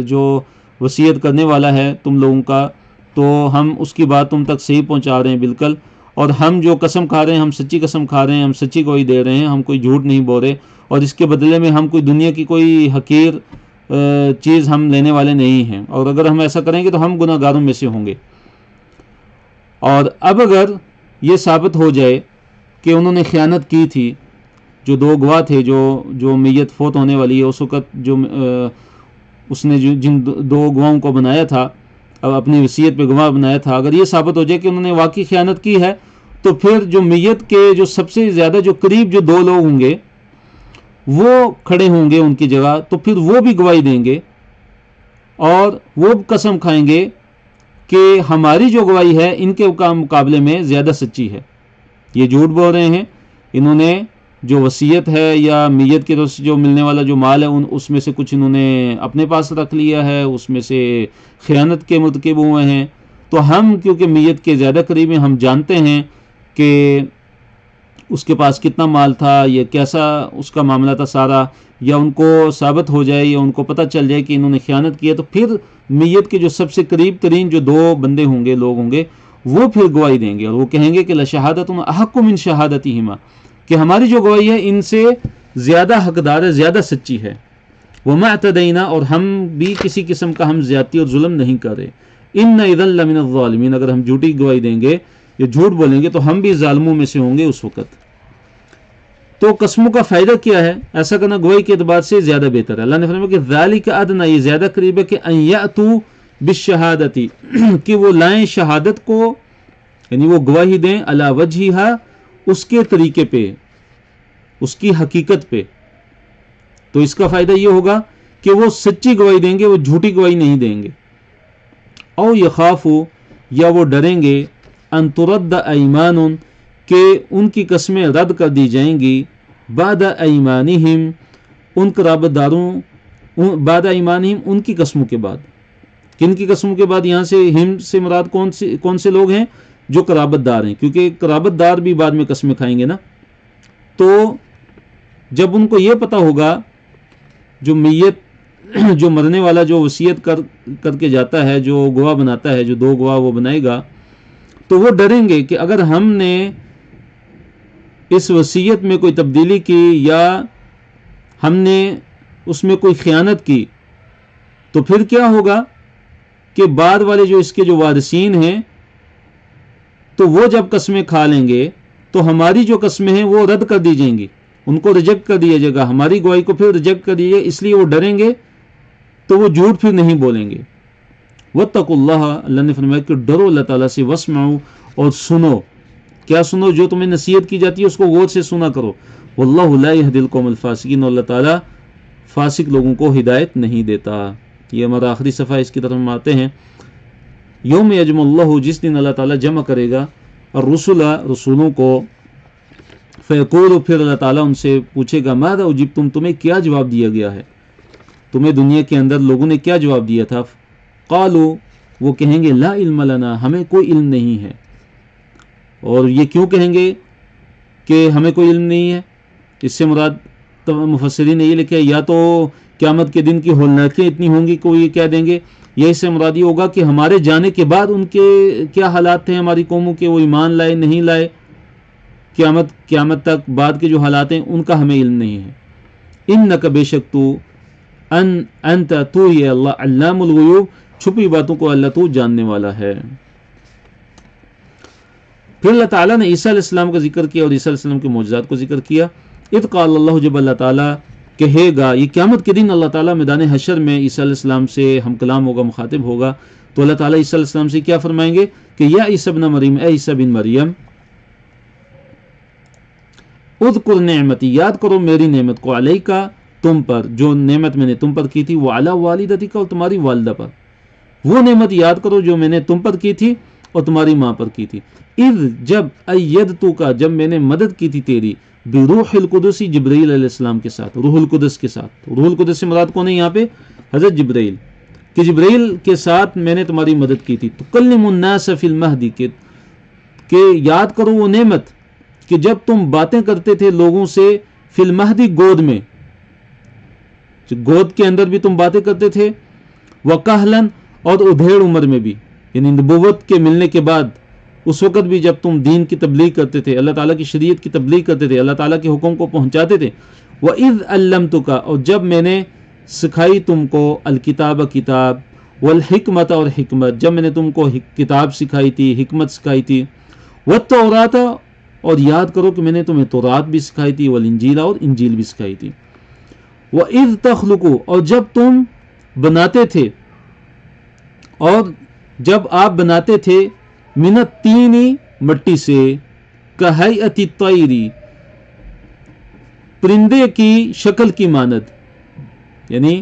جو وصیت کرنے والا ہے تم لوگوں کا تو ہم اس کی بات تم تک صحیح پہنچا رہے ہیں بالکل، اور ہم جو قسم کھا رہے ہیں ہم سچی قسم کھا رہے ہیں، ہم سچی گواہی دے رہے ہیں، ہم کوئی جھوٹ نہیں بول رہے، اور اس کے بدلے میں ہم کوئی دنیا کی کوئی حقیر چیز ہم لینے والے نہیں ہیں، اور اگر ہم ایسا کریں گے تو ہم گناہ گاروں میں سے ہوں گے۔ اور اب اگر یہ ثابت ہو جائے کہ انہوں نے خیانت کی تھی، جو دو گواہ تھے، جو میت فوت ہونے والی ہے اس وقت، جو اس نے جن دو گواہوں کو بنایا تھا، اب اپنی وصیت پہ گواہ بنایا تھا، اگر یہ ثابت ہو جائے کہ انہوں نے واقعی خیانت کی ہے، تو پھر جو میت کے جو سب سے زیادہ جو قریب جو دو لوگ ہوں گے وہ کھڑے ہوں گے ان کی جگہ، تو پھر وہ بھی گواہی دیں گے اور وہ قسم کھائیں گے کہ ہماری جو گواہی ہے ان کے مقابلے میں زیادہ سچی ہے، یہ جھوٹ بول رہے ہیں، انہوں نے جو وصیت ہے یا میت کے طرف سے جو ملنے والا جو مال ہے اس میں سے کچھ انہوں نے اپنے پاس رکھ لیا ہے، اس میں سے خیانت کے مرتکب ہوئے ہیں، تو ہم کیونکہ میت کے زیادہ قریب ہیں، ہم جانتے ہیں کہ اس کے پاس کتنا مال تھا، یا کیسا اس کا معاملہ تھا سارا، یا ان کو ثابت ہو جائے یا ان کو پتہ چل جائے کہ انہوں نے خیانت کی ہے، تو پھر میت کے جو سب سے قریب ترین جو دو بندے ہوں گے، لوگ ہوں گے، وہ پھر گواہی دیں گے اور وہ کہیں گے کہ لشہادت احق من شہادتہما، کہ ہماری جو گواہی ہے ان سے زیادہ حقدار ہے، زیادہ سچی ہے، وما اعتدینا، اور ہم بھی کسی قسم کا ہم زیادتی اور ظلم نہیں کر رہے، ان اذا لمن الظالمین، اگر ہم جھوٹی گواہی دیں گے یا جھوٹ بولیں گے تو ہم بھی ظالموں میں سے ہوں گے اس وقت۔ تو قسموں کا فائدہ کیا ہے؟ ایسا کرنا گواہی کے اعتبار سے زیادہ بہتر ہے۔ اللہ نے فرمایا کہ ذالک ادنی، یہ زیادہ قریب ہے کہ ان یاتوا بالشہادتی، کہ وہ لائیں شہادت کو، یعنی وہ گواہی دیں علی وجہھا، اس کے طریقے پہ، اس کی حقیقت پہ۔ تو اس کا فائدہ یہ ہوگا کہ وہ سچی گواہی دیں گے، وہ جھوٹی گواہی نہیں دیں گے۔ او یخافوا، یا وہ ڈریں گے، ان ترد ایمان، کہ ان کی قسمیں رد کر دی جائیں گی، بعد ایمانہم، ان قرابت داروں، بعد ایمانہم، ان کی قسموں کے بعد۔ کن کی قسموں کے بعد؟ یہاں سے ہم سے مراد کون سے لوگ ہیں؟ جو قرابت دار ہیں، کیونکہ قرابت دار بھی بعد میں قسمیں کھائیں گے نا۔ تو جب ان کو یہ پتہ ہوگا، جو میت، جو مرنے والا جو وصیت کر کے جاتا ہے، جو گواہ بناتا ہے، جو دو گواہ وہ بنائے گا، تو وہ ڈریں گے کہ اگر ہم نے اس وصیت میں کوئی تبدیلی کی یا ہم نے اس میں کوئی خیانت کی، تو پھر کیا ہوگا کہ بعد والے جو اس کے جو وارثین ہیں، تو وہ جب قسمیں کھا لیں گے تو ہماری جو قسمیں ہیں وہ رد کر دی جائیں گی، ان کو ریجیکٹ کر دیا جائے گا، ہماری گواہی کو پھر ریجیکٹ کر دیا جائے گا، اس لیے وہ ڈریں گے، تو وہ جھوٹ پھر نہیں بولیں گے۔ واتقوا اللہ، اللہ نے فرمایا کہ ڈرو اللہ تعالیٰ سے، واسمعوا، اور سنو۔ کیا سنو؟ جو تمہیں نصیحت کی جاتی ہے اس کو غور سے سنا کرو۔ واللہ لا یہدی القوم الفاسقین، اور اللہ تعالیٰ فاسق لوگوں کو ہدایت نہیں دیتا۔ یہ ہمارا آخری صفحہ، اس کی طرف ہم آتے ہیں۔ یوم یجمع اللہ، جس دن اللہ تعالیٰ جمع کرے گا الرسل رسولوں کو، فیقول پھر اللہ تعالیٰ ان سے پوچھے گا ماذا اجبتم تمہیں کیا جواب دیا گیا ہے، تمہیں دنیا کے اندر لوگوں نے کیا جواب دیا تھا؟ قالوا وہ کہیں گے لا علم لنا ہمیں کوئی علم نہیں ہے. اور یہ کیوں کہیں گے کہ ہمیں کوئی علم نہیں ہے؟ اس سے مراد مفسرین نے یہ لکھا ہے یا تو قیامت کے دن کی ہولناکیاں اتنی ہوں گی کہ وہ یہ کہہ دیں گے، یا اس سے مراد یہ ہوگا کہ ہمارے جانے کے بعد ان کے کیا حالات تھے ہماری قوموں کے، وہ ایمان لائے نہیں لائے، قیامت تک بعد کے جو حالات ہیں ان کا ہمیں علم نہیں ہے. انک بے شک تو انت تو یہ اللہ علام الغیوب چھپی باتوں کو اللہ تو جاننے والا ہے. پھر اللہ تعالیٰ نے عیسیٰ علیہ السلام کا ذکر کیا اور عیسیٰ علیہ السلام کے معجزات کو ذکر کیا. اذ قال اللہ جب اللہ تعالیٰ کہے گا، یہ قیامت کے دن اللہ تعالیٰ میدان حشر میں عیسیٰ علیہ السلام سے ہم کلام ہوگا، مخاطب ہوگا، تو اللہ تعالیٰ عیسیٰ علیہ السلام سے کیا فرمائیں گے کہ یا عیسیٰ ابن مریم، اے عیسیٰ بن مریم، اذکر نعمتی یاد کرو میری نعمت کو، علیکا تم پر، جو نعمت میں نے تم پر کی تھی، وعلی والدتک اور تمہاری والدہ پر، وہ نعمت یاد کرو جو میں نے تم پر کی تھی اور تمہاری ماں پر کی تھی. اذ جب ایدتک جب میں نے مدد کی تھی تیری، بروح القدس جبرائیل علیہ السلام کے ساتھ، روح القدس کے ساتھ. روح القدس سے مراد کون ہے یہاں پہ؟ حضرت جبرائیل، کہ جبرائیل کے ساتھ میں نے تمہاری مدد کی تھی. تکلم الناس فی المہدی کہ یاد کرو وہ نعمت کہ جب تم باتیں کرتے تھے لوگوں سے، فی المہدی گود میں، گود کے اندر بھی تم باتیں کرتے تھے، وکہلن اور ادھیڑ عمر میں بھی، یعنی نبوت کے ملنے کے بعد اس وقت بھی جب تم دین کی تبلیغ کرتے تھے، اللہ تعالیٰ کی شریعت کی تبلیغ کرتے تھے، اللہ تعالیٰ کے حکم کو پہنچاتے تھے. وَإِذْ عَلَّمْتُكَ اور جب میں نے سکھائی تم کو، الکتاب کتاب، والحکمت اور حکمت، جب میں نے تم کو کتاب سکھائی تھی، حکمت سکھائی تھی، والتوراۃ اور یاد کرو کہ میں نے تمہیں تورات بھی سکھائی تھی، والانجیل اور انجیل بھی سکھائی تھی. وَإِذْ تَخْلُقُ اور جب تم بناتے تھے، اور جب آپ بناتے تھے، من الطین مٹی سے، کہیئت الطیر پرندے کی شکل کی مانند، یعنی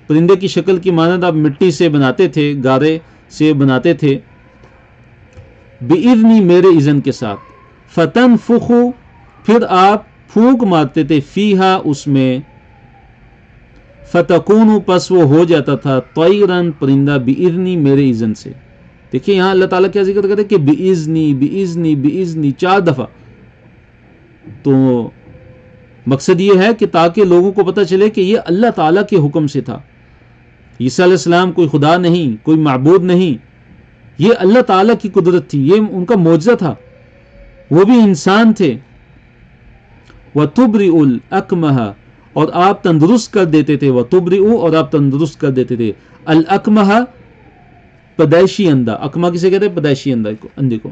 پرندے کی شکل کی مانند آپ مٹی سے بناتے تھے، گارے سے بناتے تھے، بِإِذْنِ میرے اذن کے ساتھ، فَتَنْفُخُ پھر آپ پھونک مارتے تھے، فیہا اس میں، فَتَكُونُ پس وہ ہو جاتا تھا، طَيْرًا پرندہ، بِإِذْنِ میرے اذن سے. دیکھیں یہاں اللہ تعالیٰ کیا ذکر کرتے ہیں کہ بِإِذْنِ بِإِذْنِ بِإِذْنِ 4 دفعہ. تو مقصد یہ ہے کہ تاکہ لوگوں کو پتہ چلے کہ یہ اللہ تعالیٰ کے حکم سے تھا. عیسیٰ علیہ السلام کوئی خدا نہیں، کوئی معبود نہیں، یہ اللہ تعالیٰ کی قدرت تھی، یہ ان کا معجزہ تھا، وہ بھی انسان تھے. وَتُبْرِئُ الْأَكْمَحَ اور آپ تندرست کر دیتے تھے، وَتُبْرِئُ اور آپ تندرست کر دیتے تھے، الْأَكْمَحَ پیدائشی اندھا. اکما کسے کہتے ہیں؟ پیدائشی اندھے کو،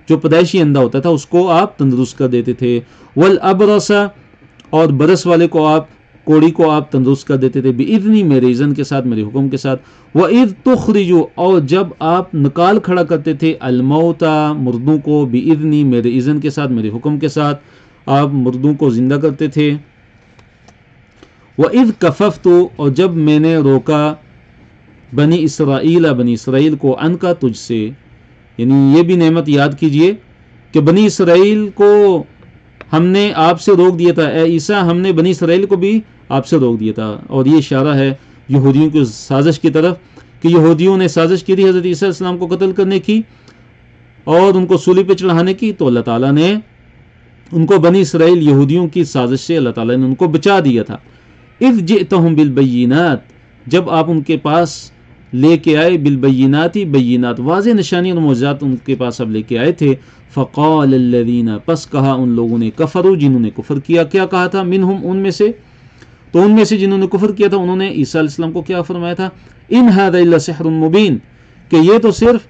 جو پیدائشی اندھا ہوتا تھا اس کو آپ تندرست کر دیتے تھے. والابرص اور برس والے کو آپ، کوڑی کو آپ تندرست کر دیتے تھے، بِإِذْنِ میرے اذن کے ساتھ، میرے حکم کے ساتھ. وَإِذْ تُخْرِجُ اور جب آپ نکال کھڑا کرتے تھے، الموتى مردوں کو، بِإِذْنِ میرے اذن کے ساتھ، میرے حکم کے ساتھ آپ مردوں کو زندہ کرتے تھے. وَإِذْ كَفَفْتُ اور جب میں نے روکا، بنی اسرائیل کو، ان کا تجھ سے، یعنی یہ بھی نعمت یاد کیجئے کہ بنی اسرائیل کو ہم نے آپ سے روک دیا تھا، اے عیسیٰ ہم نے بنی اسرائیل کو بھی آپ سے روک دیا تھا. اور یہ اشارہ ہے یہودیوں کی سازش کی طرف کہ یہودیوں نے سازش کی تھی حضرت عیسیٰ علیہ السلام کو قتل کرنے کی اور ان کو صلیب پہ چڑھانے کی، تو اللہ تعالیٰ نے ان کو بنی اسرائیل یہودیوں کی سازش سے اللہ تعالیٰ نے ان کو بچا دیا تھا. اذ جئتہم بالبینات جب آپ ان کے پاس لے کے آئے، بالبینات بینات واضح نشانی اور معجزات ان کے پاس اب لے کے آئے تھے. فقال الذین پس کہا ان لوگوں نے، کفروا جنہوں نے کفر کیا، کیا کہا تھا؟ منہم ان میں سے، تو ان میں سے جنہوں نے کفر کیا تھا انہوں نے عیسیٰ علیہ السلام کو کیا فرمایا تھا؟ ان ھذا الا سحر مبین کہ یہ تو صرف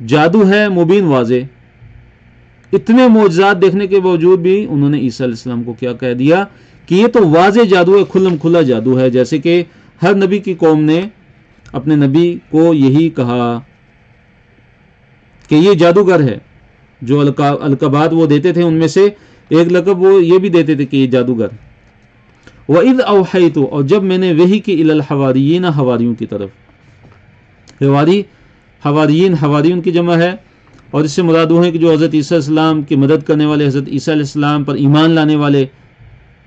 جادو ہے مبین واضح. اتنے معجزات دیکھنے کے باوجود بھی انہوں نے عیسیٰ علیہ السلام کو کیا کہہ دیا کہ یہ تو واضح جادو ہے، کھلم کھلا جادو ہے. جیسے کہ ہر نبی کی قوم نے اپنے نبی کو یہی کہا کہ یہ جادوگر ہے. جو القابات وہ دیتے تھے ان میں سے ایک لقب وہ یہ بھی دیتے تھے کہ یہ جادوگر. وَإِذْ أَوْحَيْتُ اور جب میں نے وحی کی إِلَى الْحَوَارِيِّينَ حواریوں کی طرف. حواریین کی جمع ہے اور اس سے مراد وہ ہے کہ جو حضرت عیسیٰ علیہ السلام کی مدد کرنے والے، حضرت عیسیٰ علیہ السلام پر ایمان لانے والے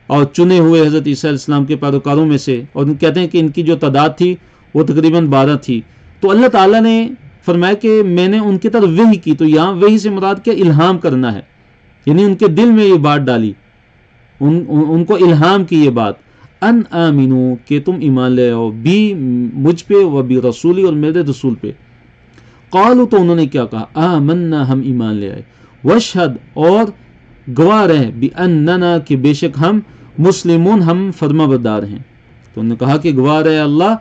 اور چنے ہوئے حضرت عیسیٰ علیہ السلام کے پیروکاروں میں سے، اور کہتے ہیں کہ ان کی جو تعداد تھی وہ تقریباً 12 تھی. تو اللہ تعالیٰ نے فرمایا کہ میں نے ان کی طرف وحی کی. تو یہاں وحی سے مراد کیا؟ الہام کرنا ہے، یعنی ان کے دل میں یہ بات ڈالی، ان کو الہام کی یہ بات، ان آمنو کہ تم ایمان لے آؤ، بی مجھ پہ، و بی رسولی اور میرے رسول پہ. قالوا تو انہوں نے کیا کہا؟ آمنا ہم ایمان لے آئے، واشہد اور گواہ رہے، باننا کہ بے شک ہم مسلمون ہم فرما بردار ہیں. تو انہوں نے کہا کہ گواہ رہے اللہ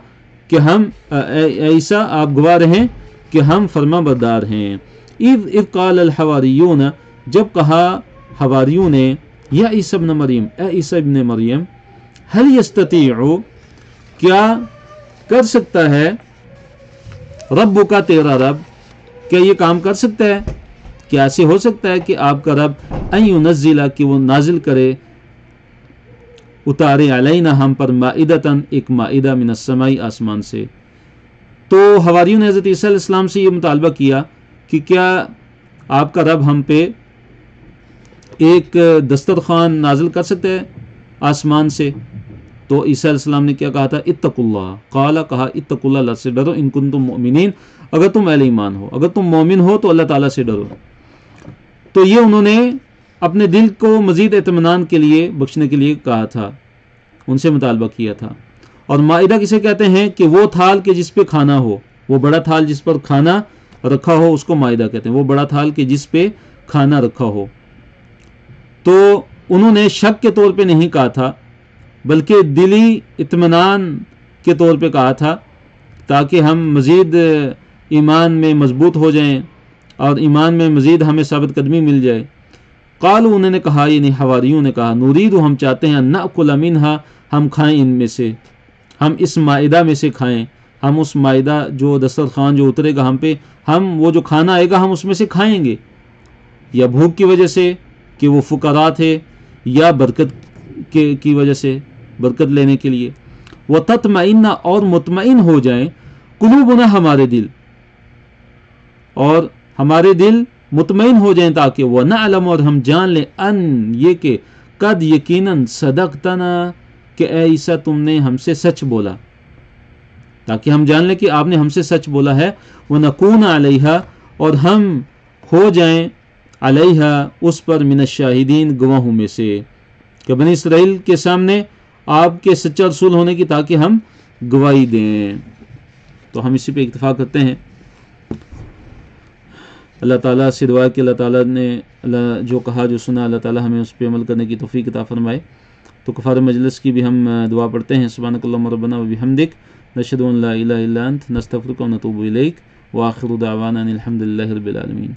کہ ہم عیسیٰ آپ گواہ رہیں کہ ہم فرما بردار ہیں. اذ قال الحواریون جب کہا حواریوں نے، یا عیسیٰ ابن مریم اے عیسیٰ ابن مریم، هل یستطیع کیا کر سکتا ہے رب کا تیرا رب، کیا یہ کام کر سکتا ہے، کیا ایسے ہو سکتا ہے کہ آپ کا رب ان ینزل کہ وہ نازل کرے، اتارے علینا ہم پر، مائدتن ایک مائدہ من السماء آسمان سے. تو حواریوں نے حضرت عیسیٰ علیہ السلام سے یہ مطالبہ کیا کہ کیا آپ کا رب ہم پہ ایک دسترخوان نازل کر سکتے ہیں آسمان سے. تو عیسیٰ علیہ السلام نے کیا کہا تھا؟ اتقوا اللہ، قال کہا اتقوا اللہ، اللہ سے ڈرو، ان کنتم مؤمنین اگر تم اہل ایمان ہو، اگر تم مومن ہو تو اللہ تعالیٰ سے ڈرو. تو یہ انہوں نے اپنے دل کو مزید اطمینان کے لیے بخشنے کے لیے کہا تھا، ان سے مطالبہ کیا تھا. اور مائدہ کسے کہتے ہیں؟ کہ وہ تھال کہ جس پہ کھانا ہو، وہ بڑا تھال جس پر کھانا رکھا ہو اس کو مائدہ کہتے ہیں، وہ بڑا تھال کہ جس پہ کھانا رکھا ہو. تو انہوں نے شک کے طور پہ نہیں کہا تھا بلکہ دلی اطمینان کے طور پہ کہا تھا تاکہ ہم مزید ایمان میں مضبوط ہو جائیں اور ایمان میں مزید ہمیں ثابت قدمی مل جائے. قالوا انہوں نے کہا، یعنی حواریوں نے کہا، نرید ہم چاہتے ہیں، نأکل منہا ہم کھائیں ان میں سے، ہم اس مائدہ میں سے کھائیں، ہم اس مائدہ جو دسترخوان جو اترے گا ہم پہ، ہم وہ جو کھانا آئے گا ہم اس میں سے کھائیں گے، یا بھوک کی وجہ سے کہ وہ فقراء تھے، یا برکت کی وجہ سے برکت لینے کے لیے. وَتَطْمَئِنَّ اور مطمئن ہو جائیں، قلوبنا ہمارے دل، اور ہمارے دل مطمئن ہو جائیں تاکہ وَنَعْلَمُ اور ہم جان لیں، ان یہ کہ قد یقیناً صدقتنا کہ اے عیسیٰ تم نے ہم سے سچ بولا، تاکہ ہم جان لیں کہ آپ نے ہم سے سچ بولا ہے. وَنَكُونَ عَلَيْهَا اور ہم ہو جائیں علیہا اس پر من الشاہدین گواہوں میں سے، کہ بنی اسرائیل کے سامنے آپ کے سچا رسول ہونے کی تاکہ ہم گواہی دیں. تو ہم اسی پہ اکتفا کرتے ہیں. اللہ تعالیٰ سے دعا کہ اللہ تعالیٰ نے جو کہا جو سنا اللہ تعالیٰ ہمیں اس پہ عمل کرنے کی توفیق عطا فرمائے. تو کفار مجلس کی بھی ہم دعا پڑھتے ہیں. سبحانک اللہم ربنا و بحمدک نشہد ان لا الہ الا انت نستغفرک و نتوب الیک وآخر دعوانا ان الحمد للہ رب العالمین.